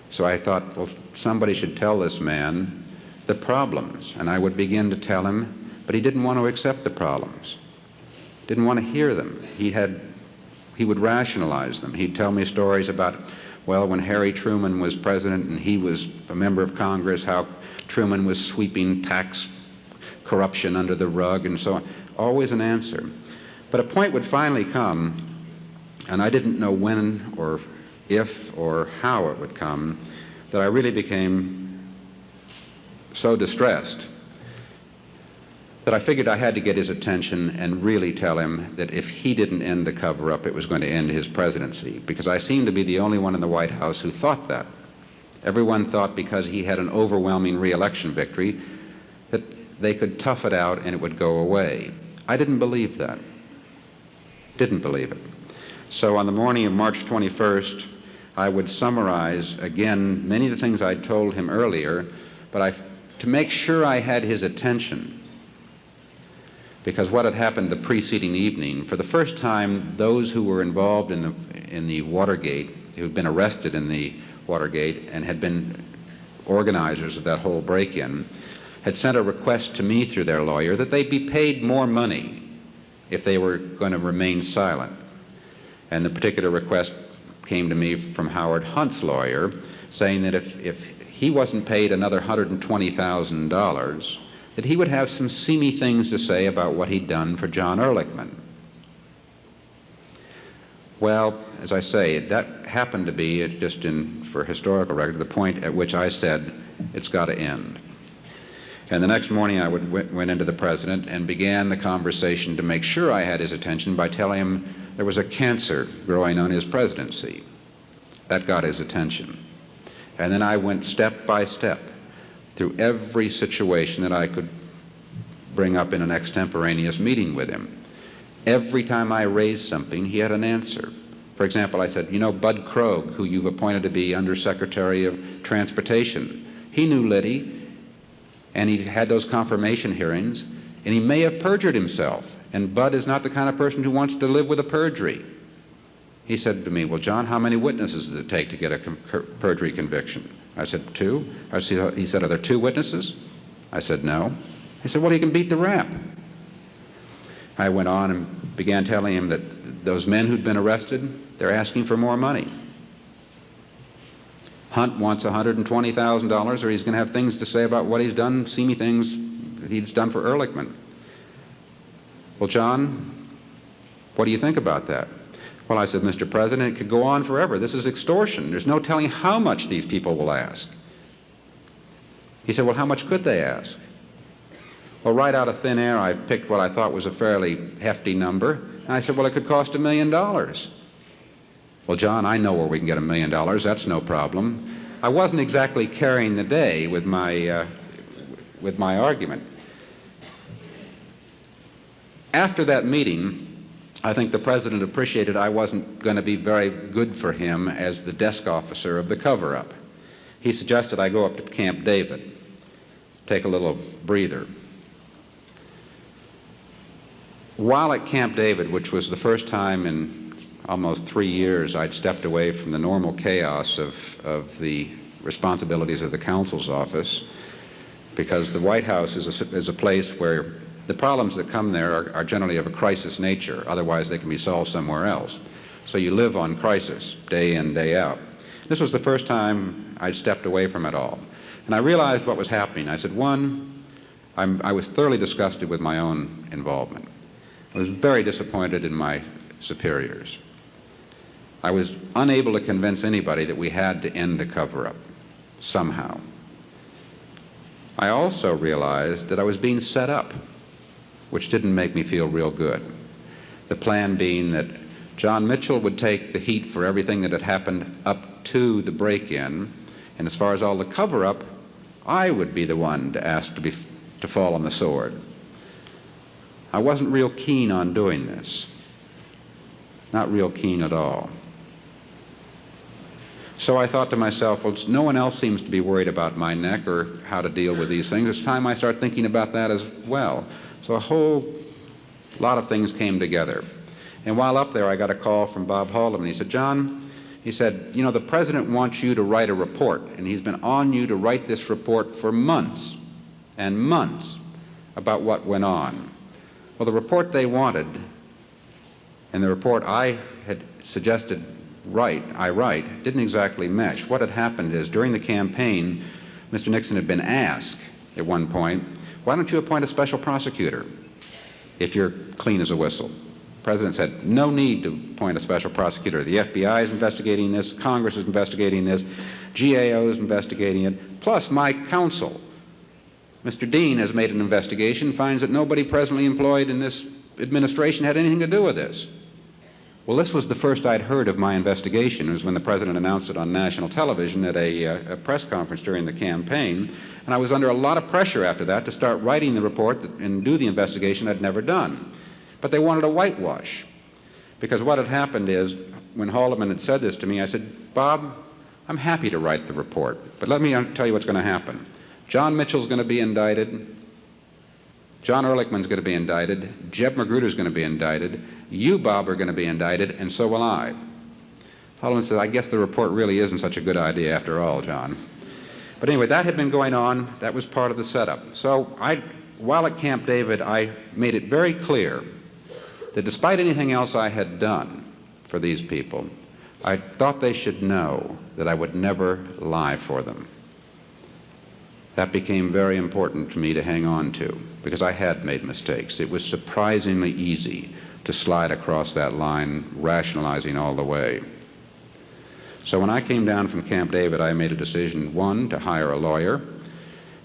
So I thought, well, somebody should tell this man the problems. And I would begin to tell him, but he didn't want to accept the problems. Didn't want to hear them. He would rationalize them. He'd tell me stories about, well, when Harry Truman was president and he was a member of Congress, how Truman was sweeping tax corruption under the rug and so on. Always an answer. But a point would finally come, and I didn't know when or if or how it would come, that I really became so distressed that I figured I had to get his attention and really tell him that if he didn't end the cover-up, it was going to end his presidency, because I seemed to be the only one in the White House who thought that. Everyone thought because he had an overwhelming re-election victory that they could tough it out and it would go away. I didn't believe that. Didn't believe it. So on the morning of March 21st, I would summarize again many of the things I'd told him earlier, but to make sure I had his attention, because what had happened the preceding evening, for the first time, those who were involved in the Watergate, who had been arrested in the Watergate and had been organizers of that whole break-in, had sent a request to me through their lawyer that they be paid more money if they were going to remain silent. And the particular request came to me from Howard Hunt's lawyer, saying that if he wasn't paid another $120,000, that he would have some seamy things to say about what he'd done for John Ehrlichman. Well, as I say, that happened to be, just for historical record, the point at which I said, it's got to end. And the next morning I went into the president and began the conversation to make sure I had his attention by telling him there was a cancer growing on his presidency. That got his attention. And then I went step by step through every situation that I could bring up in an extemporaneous meeting with him. Every time I raised something, he had an answer. For example, I said, you know, Bud Krogh, who you've appointed to be Undersecretary of Transportation, he knew Liddy, and he had those confirmation hearings, and he may have perjured himself, and Bud is not the kind of person who wants to live with a perjury. He said to me, well, John, how many witnesses does it take to get a perjury conviction? I said, 2. He said, are there 2 witnesses? I said, no. He said, well, he can beat the rap. I went on and began telling him that those men who'd been arrested, they're asking for more money. Hunt wants $120,000, or he's going to have things to say about what he's done, seamy things that he's done for Ehrlichman. Well, John, what do you think about that? Well, I said, Mr. President, it could go on forever. This is extortion. There's no telling how much these people will ask. He said, well, how much could they ask? Well, right out of thin air, I picked what I thought was a fairly hefty number, and I said, well, it could cost $1 million. Well, John, I know where we can get $1 million. That's no problem. I wasn't exactly carrying the day with my argument. After that meeting, I think the president appreciated I wasn't going to be very good for him as the desk officer of the cover-up. He suggested I go up to Camp David, take a little breather. While at Camp David, which was the first time in almost 3 years I'd stepped away from the normal chaos of the responsibilities of the counsel's office, because the White House is a place where the problems that come there are generally of a crisis nature. Otherwise, they can be solved somewhere else. So you live on crisis day in, day out. This was the first time I'd stepped away from it all. And I realized what was happening. I said, one, I was thoroughly disgusted with my own involvement. I was very disappointed in my superiors. I was unable to convince anybody that we had to end the cover-up somehow. I also realized that I was being set up, which didn't make me feel real good. The plan being that John Mitchell would take the heat for everything that had happened up to the break-in, and as far as all the cover-up, I would be the one to ask to fall on the sword. I wasn't real keen on doing this. Not real keen at all. So I thought to myself, well, no one else seems to be worried about my neck or how to deal with these things. It's time I start thinking about that as well. So a whole lot of things came together. And while up there, I got a call from Bob Haldeman. He said, John, he said, you know, the president wants you to write a report, and he's been on you to write this report for months and months about what went on. Well, the report they wanted and the report I had suggested I write didn't exactly mesh. What had happened is during the campaign, Mr. Nixon had been asked at one point, why don't you appoint a special prosecutor if you're clean as a whistle? The president said, no need to appoint a special prosecutor. The FBI is investigating this, Congress is investigating this, GAO is investigating it, plus my counsel. Mr. Dean has made an investigation, finds that nobody presently employed in this administration had anything to do with this. Well, this was the first I'd heard of my investigation. It was when the president announced it on national television at a press conference during the campaign, and I was under a lot of pressure after that to start writing the report and do the investigation I'd never done. But they wanted a whitewash, because what had happened is, when Haldeman had said this to me, I said, Bob, I'm happy to write the report, but let me tell you what's going to happen. John Mitchell's going to be indicted. John Ehrlichman's going to be indicted. Jeb Magruder's going to be indicted. You, Bob, are going to be indicted, and so will I. Haldeman said, I guess the report really isn't such a good idea after all, John. But anyway, that had been going on. That was part of the setup. So while at Camp David, I made it very clear that despite anything else I had done for these people, I thought they should know that I would never lie for them. That became very important to me to hang on to, because I had made mistakes. It was surprisingly easy to slide across that line, rationalizing all the way. So when I came down from Camp David, I made a decision, 1, to hire a lawyer,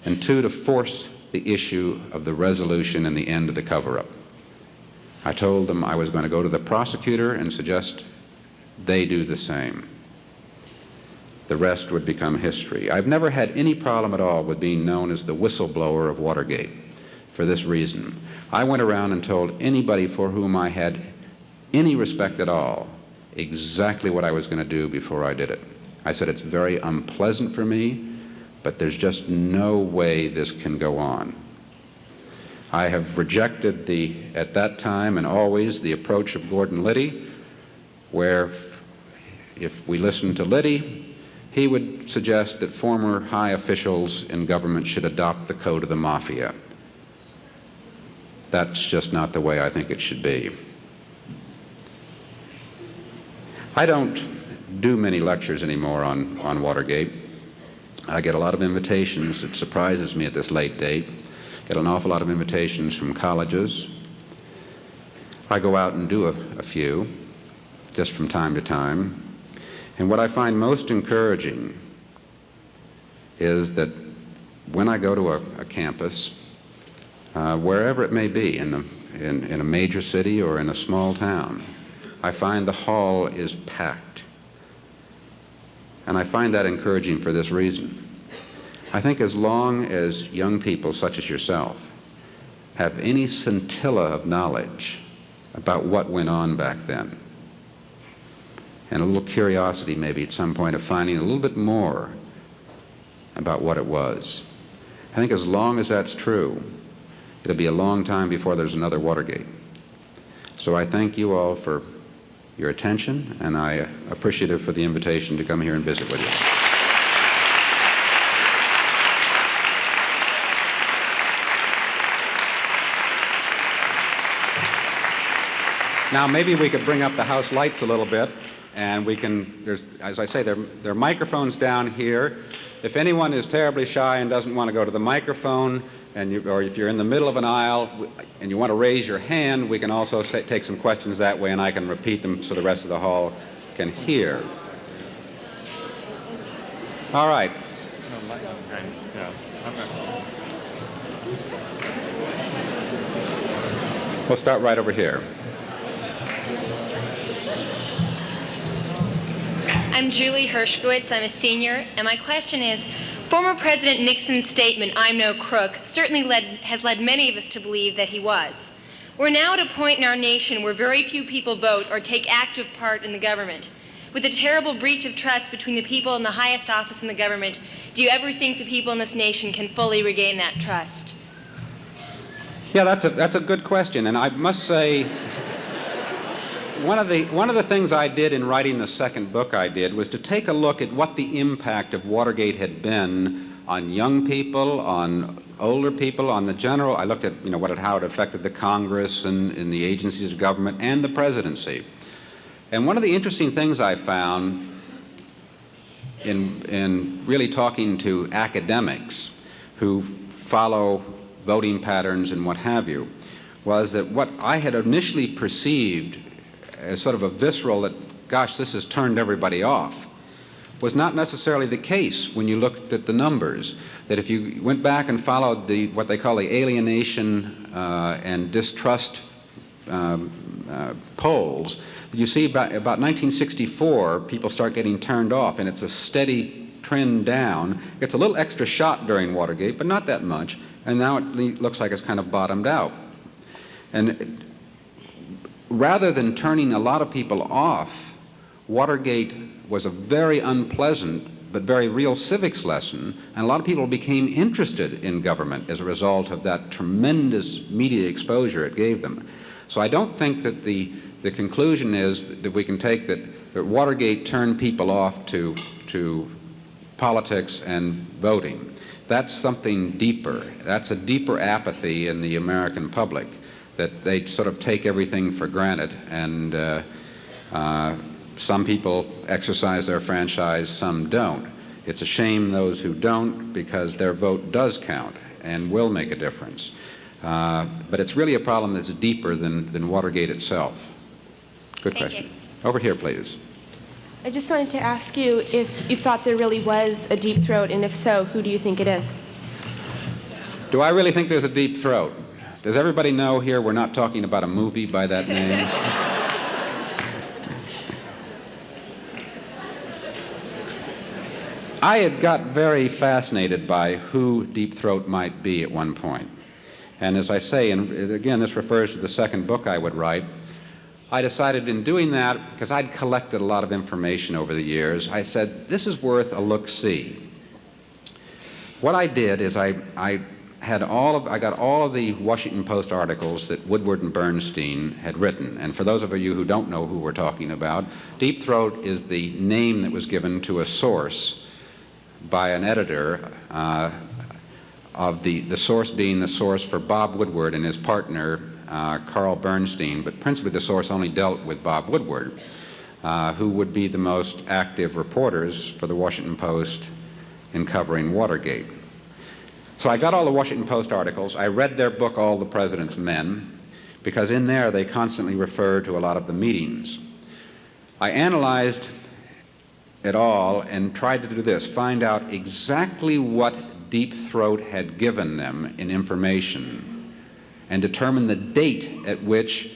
and 2, to force the issue of the resolution and the end of the cover-up. I told them I was going to go to the prosecutor and suggest they do the same. The rest would become history. I've never had any problem at all with being known as the whistleblower of Watergate for this reason. I went around and told anybody for whom I had any respect at all exactly what I was going to do before I did it. I said, it's very unpleasant for me, but there's just no way this can go on. I have rejected at that time and always, the approach of Gordon Liddy, where if we listened to Liddy, he would suggest that former high officials in government should adopt the code of the mafia. That's just not the way I think it should be. I don't do many lectures anymore on Watergate. I get a lot of invitations. It surprises me at this late date. Get an awful lot of invitations from colleges. I go out and do a few, just from time to time. And what I find most encouraging is that when I go to a campus, wherever it may be, in a major city or in a small town, I find the hall is packed. And I find that encouraging for this reason. I think as long as young people such as yourself have any scintilla of knowledge about what went on back then, and a little curiosity maybe at some point of finding a little bit more about what it was, I think as long as that's true, it'll be a long time before there's another Watergate. So I thank you all for your attention, and I appreciative for the invitation to come here and visit with you. Now maybe we could bring up the house lights a little bit, and we can, as I say, there are microphones down here. If anyone is terribly shy and doesn't want to go to the microphone, or if you're in the middle of an aisle and you want to raise your hand, we can also take some questions that way, and I can repeat them so the rest of the hall can hear. All right. We'll start right over here. I'm Julie Hershkowitz. I'm a senior, and my question is, former President Nixon's statement, "I'm no crook," certainly has led many of us to believe that he was. We're now at a point in our nation where very few people vote or take active part in the government. With a terrible breach of trust between the people in the highest office in the government, do you ever think the people in this nation can fully regain that trust? Yeah, that's a good question, and I must say, one of the things I did in writing the second book I did was to take a look at what the impact of Watergate had been on young people, on older people, on the general. I looked at how it affected the Congress and the agencies of government and the presidency. And one of the interesting things I found in really talking to academics who follow voting patterns and what have you was that what I had initially perceived as sort of a visceral that, gosh, this has turned everybody off, was not necessarily the case when you looked at the numbers. That if you went back and followed what they call the alienation and distrust polls, you see about 1964, people start getting turned off, and it's a steady trend down. It gets a little extra shot during Watergate, but not that much, and now it looks like it's kind of bottomed out. And rather than turning a lot of people off, Watergate was a very unpleasant but very real civics lesson, and a lot of people became interested in government as a result of that tremendous media exposure it gave them. So I don't think that the conclusion is that we can take that Watergate turned people off to politics and voting. That's something deeper. That's a deeper apathy in the American public, that they sort of take everything for granted, and some people exercise their franchise, some don't. It's a shame those who don't, because their vote does count and will make a difference. But it's really a problem that's deeper than Watergate itself. Good question. Thank you. Over here, please. I just wanted to ask you if you thought there really was a deep throat, and if so, who do you think it is? Do I really think there's a deep throat? Does everybody know here we're not talking about a movie by that name? I had got very fascinated by who Deep Throat might be at one point. And as I say, and again, this refers to the second book I would write, I decided in doing that, because I'd collected a lot of information over the years, I said, this is worth a look-see. What I did is I got all of the Washington Post articles that Woodward and Bernstein had written. And for those of you who don't know who we're talking about, Deep Throat is the name that was given to a source by an editor, of the source being the source for Bob Woodward and his partner, Carl Bernstein, but principally the source only dealt with Bob Woodward, who would be the most active reporters for the Washington Post in covering Watergate. So I got all the Washington Post articles. I read their book, All the President's Men, because in there they constantly refer to a lot of the meetings. I analyzed it all and tried to do this, find out exactly what Deep Throat had given them in information and determine the date at which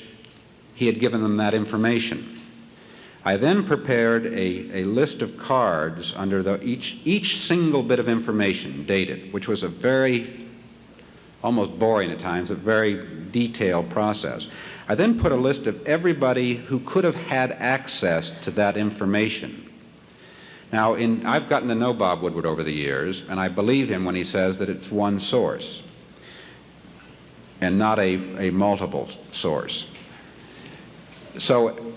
he had given them that information. I then prepared a list of cards under each single bit of information dated, which was a very, almost boring at times, a very detailed process. I then put a list of everybody who could have had access to that information. Now, I've gotten to know Bob Woodward over the years, and I believe him when he says that it's one source and not a multiple source. So,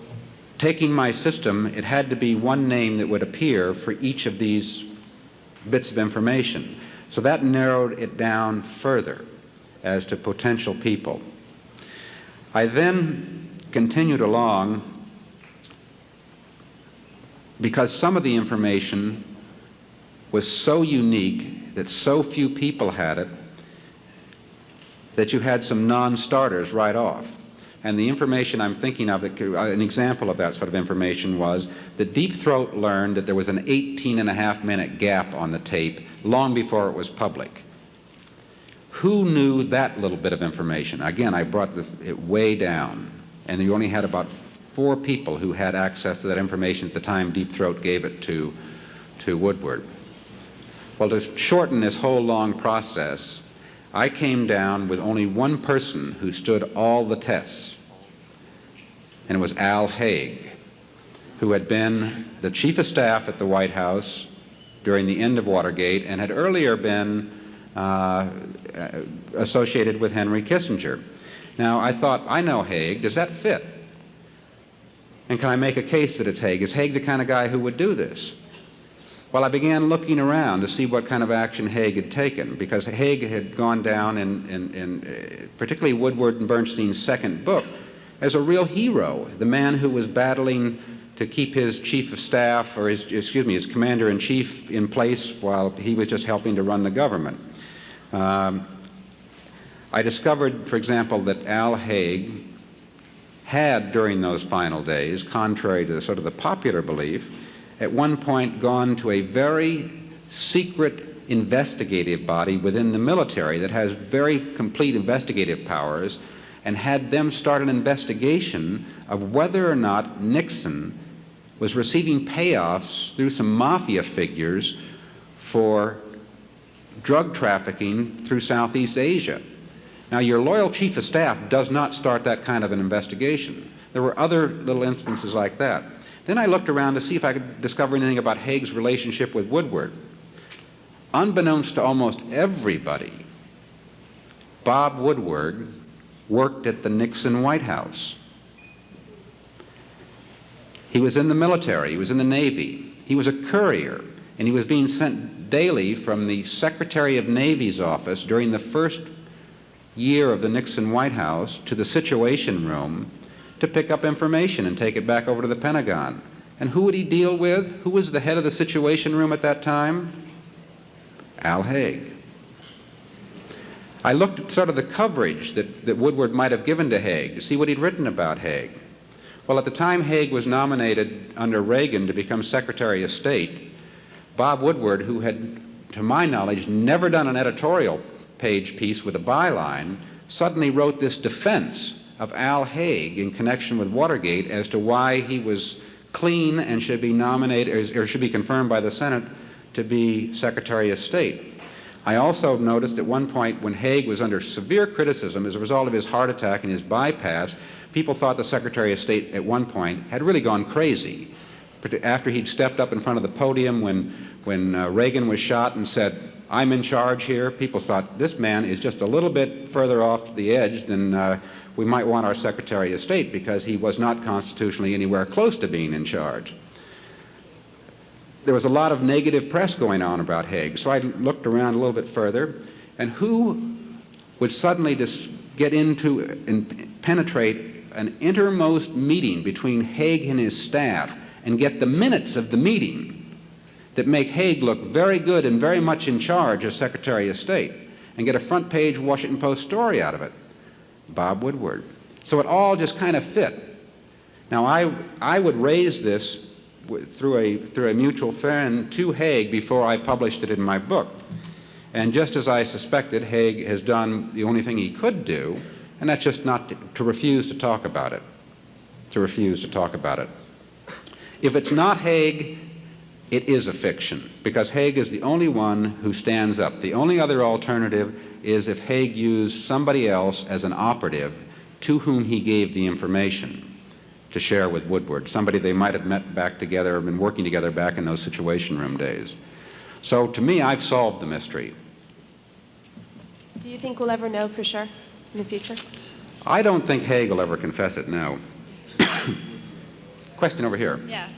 taking my system, it had to be one name that would appear for each of these bits of information. So that narrowed it down further as to potential people. I then continued along because some of the information was so unique that so few people had it that you had some non-starters right off. And the information I'm thinking of, an example of that sort of information was that Deep Throat learned that there was an 18.5-minute gap on the tape long before it was public. Who knew that little bit of information? Again, I brought it way down, and you only had about 4 people who had access to that information at the time Deep Throat gave it to Woodward. Well, to shorten this whole long process, I came down with only one person who stood all the tests, and it was Al Haig, who had been the chief of staff at the White House during the end of Watergate and had earlier been associated with Henry Kissinger. Now, I thought, I know Haig. Does that fit? And can I make a case that it's Haig? Is Haig the kind of guy who would do this? Well, I began looking around to see what kind of action Haig had taken, because Haig had gone down in particularly Woodward and Bernstein's second book as a real hero, the man who was battling to keep his chief of staff, or his commander-in-chief in place while he was just helping to run the government. I discovered, for example, that Al Haig had, during those final days, contrary to sort of the popular belief, at one point gone to a very secret investigative body within the military that has very complete investigative powers, and had them start an investigation of whether or not Nixon was receiving payoffs through some mafia figures for drug trafficking through Southeast Asia. Now, your loyal chief of staff does not start that kind of an investigation. There were other little instances like that. Then I looked around to see if I could discover anything about Haig's relationship with Woodward. Unbeknownst to almost everybody, Bob Woodward worked at the Nixon White House. He was in the military, he was in the Navy, he was a courier, and he was being sent daily from the Secretary of Navy's office during the first year of the Nixon White House to the Situation Room to pick up information and take it back over to the Pentagon. And who would he deal with? Who was the head of the Situation Room at that time? Al Haig. I looked at sort of the coverage that Woodward might have given to Haig to see what he'd written about Haig. Well, at the time Haig was nominated under Reagan to become Secretary of State, Bob Woodward, who had, to my knowledge, never done an editorial page piece with a byline, suddenly wrote this defense of Al Haig in connection with Watergate as to why he was clean and should be nominated or should be confirmed by the Senate to be Secretary of State. I also noticed at one point when Haig was under severe criticism as a result of his heart attack and his bypass, people thought the Secretary of State at one point had really gone crazy. After he'd stepped up in front of the podium when Reagan was shot and said, "I'm in charge here," people thought this man is just a little bit further off the edge than we might want our Secretary of State, because he was not constitutionally anywhere close to being in charge. There was a lot of negative press going on about Haig, so I looked around a little bit further, and who would suddenly just get into and penetrate an innermost meeting between Haig and his staff and get the minutes of the meeting that make Haig look very good and very much in charge as Secretary of State, and get a front-page Washington Post story out of it? Bob Woodward. So it all just kind of fit. Now, I would raise this through a mutual friend to Haig before I published it in my book. And just as I suspected, Haig has done the only thing he could do, and that's just not to refuse to talk about it. To refuse to talk about it. If it's not Haig, it is a fiction, because Haig is the only one who stands up. The only other alternative is if Haig used somebody else as an operative to whom he gave the information to share with Woodward, somebody they might have met back together or been working together back in those Situation Room days. So to me, I've solved the mystery. Do you think we'll ever know for sure in the future? I don't think Haig will ever confess it, no. Question over here. Yeah.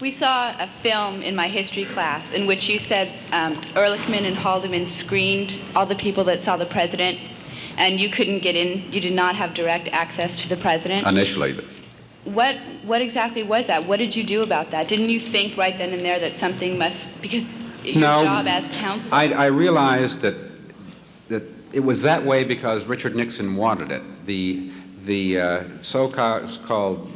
We saw a film in my history class in which you said Ehrlichman and Haldeman screened all the people that saw the president, and you couldn't get in, you did not have direct access to the president. Initially. What exactly was that? What did you do about that? Didn't you think right then and there that something must, because your job as counsel? I realized that it was that way because Richard Nixon wanted it. The so-called,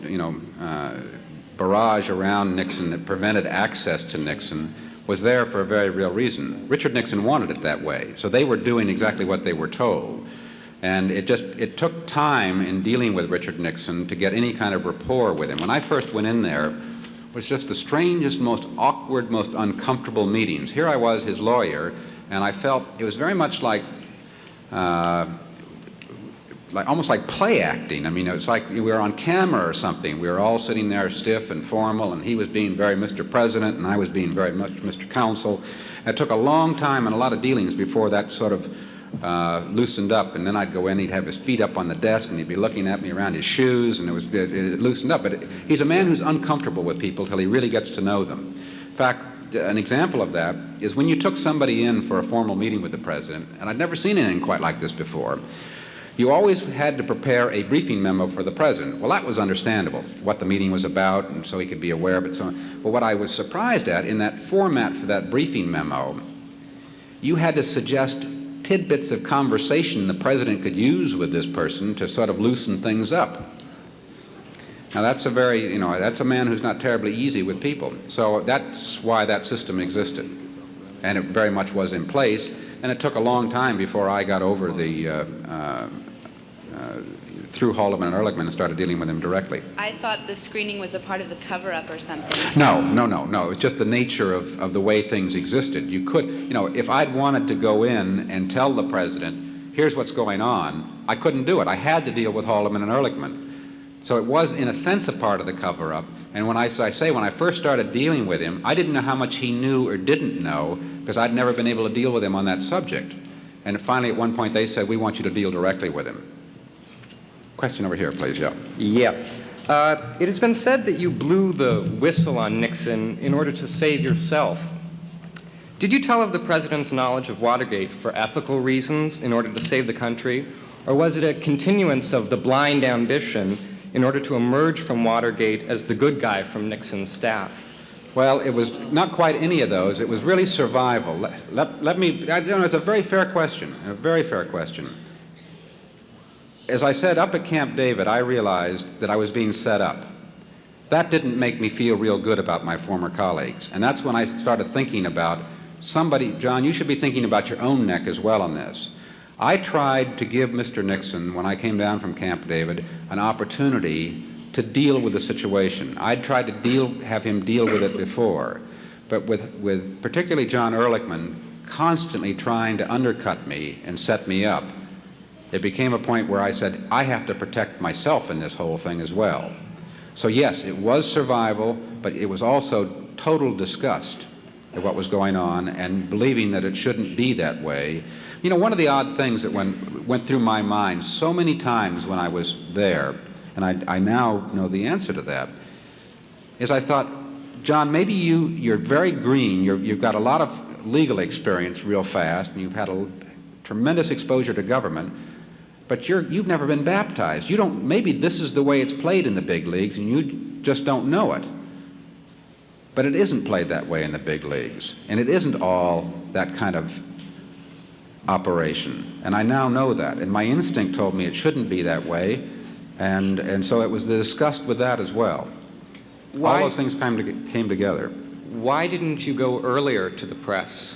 barrage around Nixon that prevented access to Nixon was there for a very real reason. Richard Nixon wanted it that way, so they were doing exactly what they were told. And it took time in dealing with Richard Nixon to get any kind of rapport with him. When I first went in there, it was just the strangest, most awkward, most uncomfortable meetings. Here I was, his lawyer, and I felt it was very much like almost like play acting. I mean, it was like we were on camera or something. We were all sitting there stiff and formal, and he was being very Mr. President, and I was being very much Mr. Counsel. It took a long time and a lot of dealings before that sort of loosened up, and then I'd go in, he'd have his feet up on the desk, and he'd be looking at me around his shoes, and it loosened up. But he's a man who's uncomfortable with people till he really gets to know them. In fact, an example of that is when you took somebody in for a formal meeting with the president, and I'd never seen anything quite like this before, you always had to prepare a briefing memo for the president. Well, that was understandable, what the meeting was about, and so he could be aware of it. But what I was surprised at, in that format for that briefing memo, you had to suggest tidbits of conversation the president could use with this person to sort of loosen things up. Now that's that's a man who's not terribly easy with people. So that's why that system existed. And it very much was in place, and it took a long time before I got over through Haldeman and Ehrlichman and started dealing with him directly. I thought the screening was a part of the cover-up or something. No. It was just the nature of the way things existed. You could, if I'd wanted to go in and tell the president, here's what's going on, I couldn't do it. I had to deal with Haldeman and Ehrlichman. So it was, in a sense, a part of the cover-up. And when I first started dealing with him, I didn't know how much he knew or didn't know, because I'd never been able to deal with him on that subject. And finally, at one point, they said, we want you to deal directly with him. Question over here, please, yeah. Yeah. It has been said that you blew the whistle on Nixon in order to save yourself. Did you tell of the president's knowledge of Watergate for ethical reasons in order to save the country, or was it a continuance of the blind ambition in order to emerge from Watergate as the good guy from Nixon's staff? Well, it was not quite any of those. It was really survival. It's a very fair question, a very fair question. As I said, up at Camp David, I realized that I was being set up. That didn't make me feel real good about my former colleagues. And that's when I started thinking about somebody, John, you should be thinking about your own neck as well on this. I tried to give Mr. Nixon, when I came down from Camp David, an opportunity to deal with the situation. I'd tried to have him deal with it before, but with particularly John Ehrlichman constantly trying to undercut me and set me up, it became a point where I said, I have to protect myself in this whole thing as well. So yes, it was survival, but it was also total disgust at what was going on and believing that it shouldn't be that way. You know, one of the odd things that went through my mind so many times when I was there, and I now know the answer to that, is I thought, John, maybe you're very green, you've got a lot of legal experience real fast, and you've had a tremendous exposure to government, but you've never been baptized. Maybe this is the way it's played in the big leagues, and you just don't know it. But it isn't played that way in the big leagues, and it isn't all that kind of operation. And I now know that, and my instinct told me it shouldn't be that way, and so it was the disgust with that as well. All those things came together. Why didn't you go earlier to the press?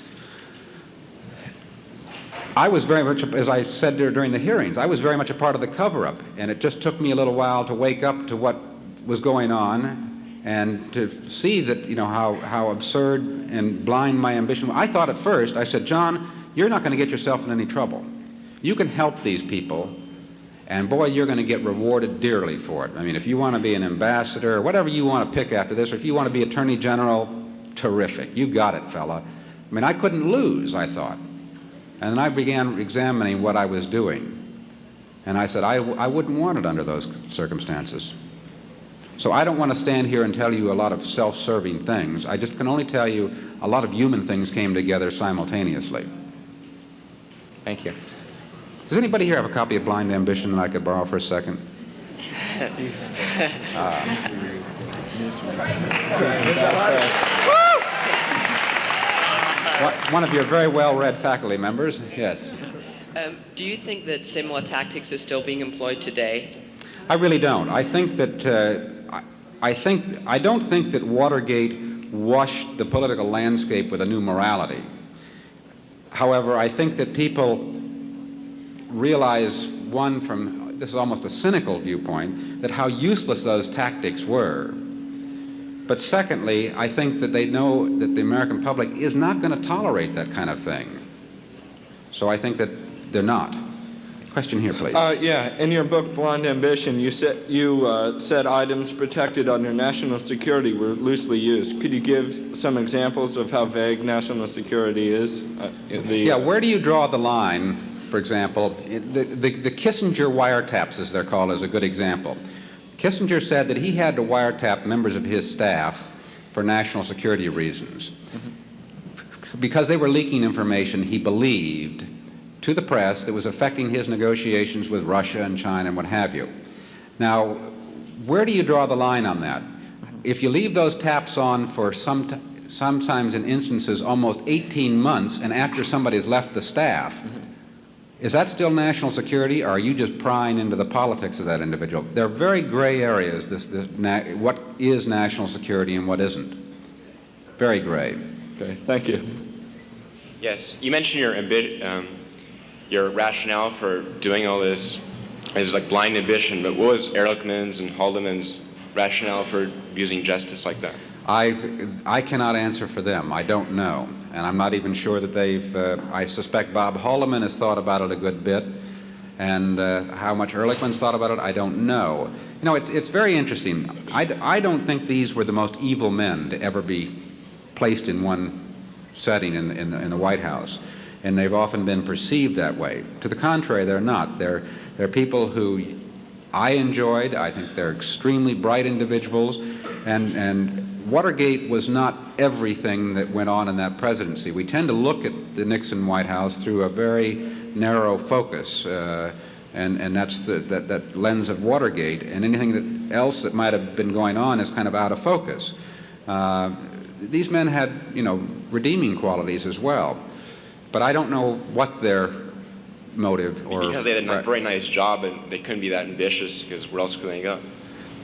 I was very much, as I said during the hearings, I was very much a part of the cover-up, and it just took me a little while to wake up to what was going on and to see that, you know, how absurd and blind my ambition was. I thought at first, I said, John, you're not going to get yourself in any trouble. You can help these people, and boy, you're going to get rewarded dearly for it. I mean, if you want to be an ambassador, or whatever you want to pick after this, or if you want to be Attorney General, terrific. You got it, fella. I mean, I couldn't lose, I thought. And then I began examining what I was doing. And I said, I wouldn't want it under those circumstances. So I don't want to stand here and tell you a lot of self-serving things. I just can only tell you a lot of human things came together simultaneously. Thank you. Does anybody here have a copy of Blind Ambition that I could borrow for a second? One of your very well-read faculty members, yes. Do you think that similar tactics are still being employed today? I really don't. I think that I don't think that Watergate washed the political landscape with a new morality. However, I think that people realize, this is almost a cynical viewpoint, that how useless those tactics were. But secondly, I think that they know that the American public is not going to tolerate that kind of thing. So I think that they're not. Question here, please. Yeah, in your book, Blonde Ambition, you said items protected under national security were loosely used. Could you give some examples of how vague national security is? Where do you draw the line, for example? The Kissinger wiretaps, as they're called, is a good example. Kissinger said that he had to wiretap members of his staff for national security reasons. Mm-hmm. Because they were leaking information he believed to the press that was affecting his negotiations with Russia and China and what have you. Now, where do you draw the line on that? If you leave those taps on for sometimes in instances almost 18 months and after somebody's left the staff, is that still national security, or are you just prying into the politics of that individual? There are very gray areas, what is national security and what isn't. Very gray. Okay, thank you. Yes, you mentioned your rationale for doing all this is like blind ambition, but what was Ehrlichman's and Haldeman's rationale for using justice like that? I cannot answer for them. I don't know. And I'm not even sure that I suspect Bob Haldeman has thought about it a good bit. And how much Ehrlichman's thought about it, I don't know. You know, it's very interesting. I don't think these were the most evil men to ever be placed in one setting in the White House. And they've often been perceived that way. To the contrary, they're not. They're people who I enjoyed. I think they're extremely bright individuals. And Watergate was not everything that went on in that presidency. We tend to look at the Nixon White House through a very narrow focus, and that's that lens of Watergate, and anything else that might have been going on is kind of out of focus. These men had, redeeming qualities as well, but I don't know what their motive or... Because they had a very nice job and they couldn't be that ambitious, because where else could they go?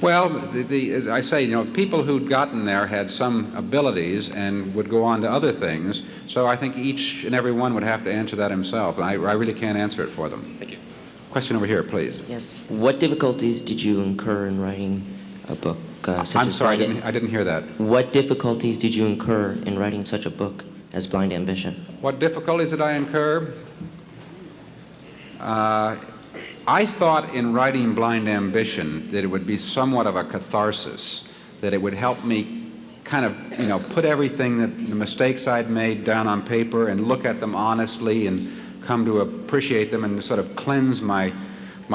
Well, as I say, people who'd gotten there had some abilities and would go on to other things. So I think each and every one would have to answer that himself. And I really can't answer it for them. Thank you. Question over here, please. Yes. What difficulties did you incur in writing a book such I'm as sorry, Blind I didn't hear that. What difficulties did you incur in writing such a book as Blind Ambition? What difficulties did I incur? I thought in writing Blind Ambition that it would be somewhat of a catharsis, that it would help me kind of, put everything the mistakes I'd made down on paper and look at them honestly and come to appreciate them and sort of cleanse my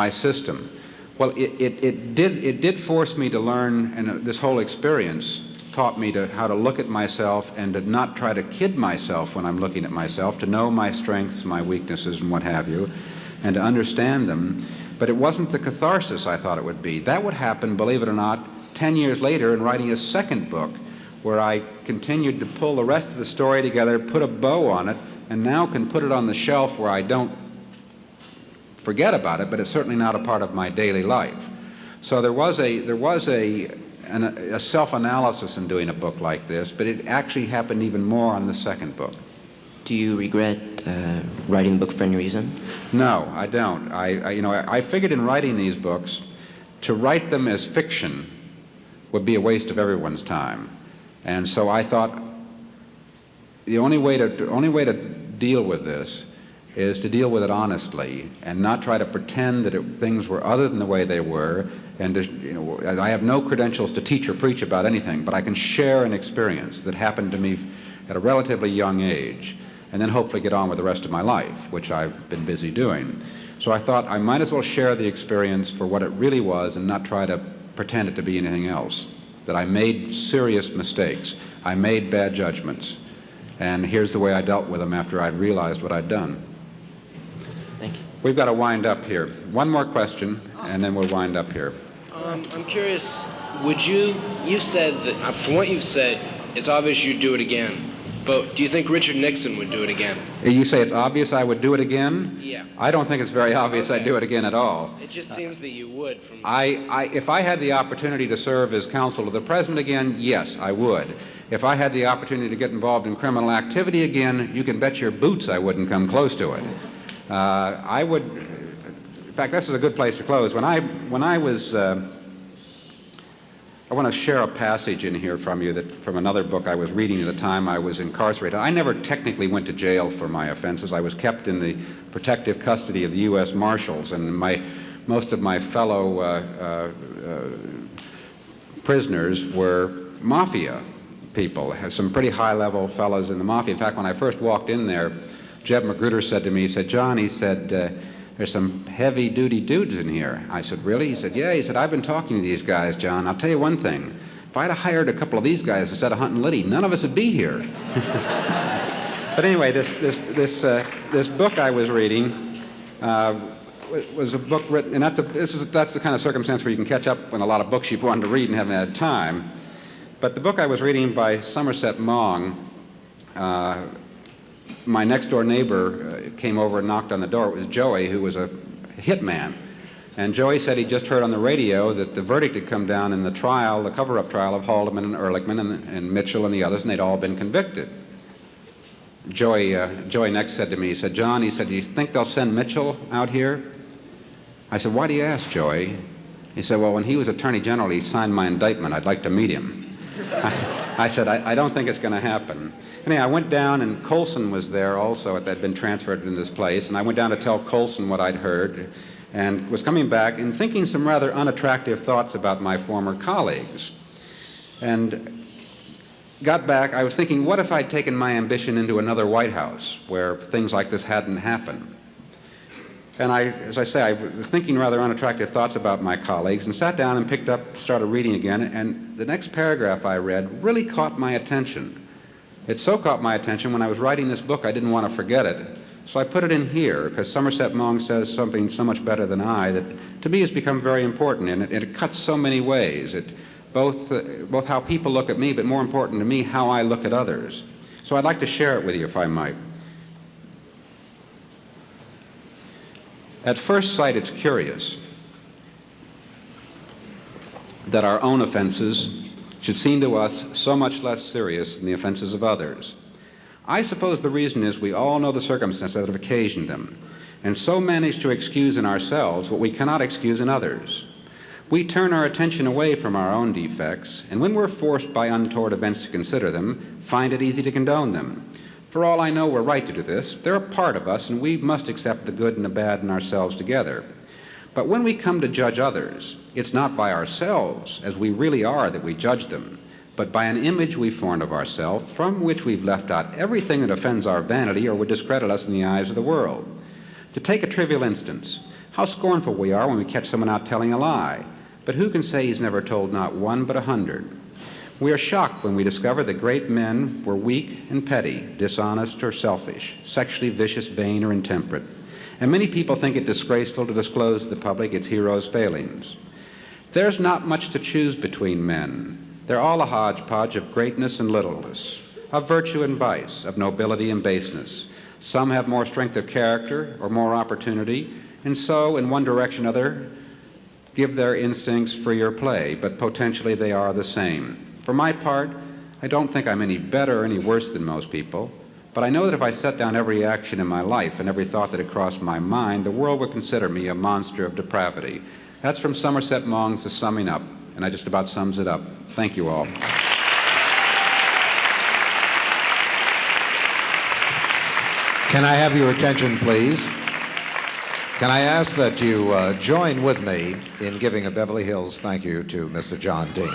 system. Well, it did force me to learn, and this whole experience taught me how to look at myself and to not try to kid myself when I'm looking at myself, to know my strengths, my weaknesses, and what have you, and to understand them. But it wasn't the catharsis I thought it would be. That would happen, believe it or not, 10 years later in writing a second book, where I continued to pull the rest of the story together, put a bow on it, and now can put it on the shelf where I don't forget about it, but it's certainly not a part of my daily life. So there was a self-analysis in doing a book like this, but it actually happened even more on the second book. Do you regret writing the book for any reason? No, I don't. I figured in writing these books, to write them as fiction would be a waste of everyone's time. And so I thought the only way to deal with this is to deal with it honestly and not try to pretend that things were other than the way they were. And I have no credentials to teach or preach about anything, but I can share an experience that happened to me at a relatively young age, and then hopefully get on with the rest of my life, which I've been busy doing. So I thought I might as well share the experience for what it really was and not try to pretend it to be anything else. That I made serious mistakes. I made bad judgments. And here's the way I dealt with them after I'd realized what I'd done. Thank you. We've got to wind up here. One more question, and then we'll wind up here. I'm curious, you said that, from what you've said, it's obvious you'd do it again. But do you think Richard Nixon would do it again? You say it's obvious I would do it again? Yeah. I don't think it's very obvious I'd do it again at all. It just seems that you would. If I had the opportunity to serve as counsel to the president again, yes, I would. If I had the opportunity to get involved in criminal activity again, you can bet your boots I wouldn't come close to it. I would. In fact, this is a good place to close. When I was. I want to share a passage in here from another book I was reading at the time I was incarcerated. I never technically went to jail for my offenses. I was kept in the protective custody of the U.S. Marshals, and most of my fellow prisoners were mafia people, some pretty high-level fellows in the mafia. In fact, when I first walked in there, Jeb Magruder said to me, he said, "John," he said, "there's some heavy-duty dudes in here." I said, "Really?" He said, "Yeah." He said, "I've been talking to these guys, John. I'll tell you one thing. If I'd have hired a couple of these guys instead of hunting Liddy, none of us would be here." But anyway, this book I was reading was a book written, and that's the kind of circumstance where you can catch up on a lot of books you've wanted to read and haven't had time. But the book I was reading by Somerset Maugham, my next-door neighbor came over and knocked on the door. It was Joey, who was a hitman. And Joey said he just heard on the radio that the verdict had come down in the trial, the cover-up trial of Haldeman and Ehrlichman and Mitchell and the others, and they'd all been convicted. Joey next said to me, he said, "John," he said, "do you think they'll send Mitchell out here?" I said, "Why do you ask, Joey?" He said, "Well, when he was Attorney General, he signed my indictment. I'd like to meet him." I said, I don't think it's going to happen. Anyway, I went down, and Colson was there also. They'd been transferred in this place, and I went down to tell Colson what I'd heard, and was coming back and thinking some rather unattractive thoughts about my former colleagues. And got back, I was thinking, what if I'd taken my ambition into another White House, where things like this hadn't happened? And as I say, I was thinking rather unattractive thoughts about my colleagues and sat down and started reading again, and the next paragraph I read really caught my attention. It so caught my attention when I was writing this book I didn't want to forget it. So I put it in here, because Somerset Maugham says something so much better than I that to me has become very important, and it cuts so many ways. Both how people look at me, but more important to me, how I look at others. So I'd like to share it with you, if I might. At first sight, it's curious that our own offenses should seem to us so much less serious than the offenses of others. I suppose the reason is we all know the circumstances that have occasioned them, and so manage to excuse in ourselves what we cannot excuse in others. We turn our attention away from our own defects, and when we're forced by untoward events to consider them, find it easy to condone them. For all I know, we're right to do this. They're a part of us, and we must accept the good and the bad in ourselves together. But when we come to judge others, it's not by ourselves, as we really are, that we judge them, but by an image we form of ourselves, from which we've left out everything that offends our vanity or would discredit us in the eyes of the world. To take a trivial instance, how scornful we are when we catch someone out telling a lie. But who can say he's never told not one but 100? We are shocked when we discover that great men were weak and petty, dishonest or selfish, sexually vicious, vain, or intemperate. And many people think it disgraceful to disclose to the public its heroes' failings. There's not much to choose between men. They're all a hodgepodge of greatness and littleness, of virtue and vice, of nobility and baseness. Some have more strength of character or more opportunity, and so, in one direction or other, give their instincts freer play, but potentially they are the same. For my part, I don't think I'm any better or any worse than most people, but I know that if I set down every action in my life and every thought that had crossed my mind, the world would consider me a monster of depravity. That's from Somerset Maugham's The Summing Up, and that just about sums it up. Thank you all. Can I have your attention, please? Can I ask that you join with me in giving a Beverly Hills thank you to Mr. John Dean?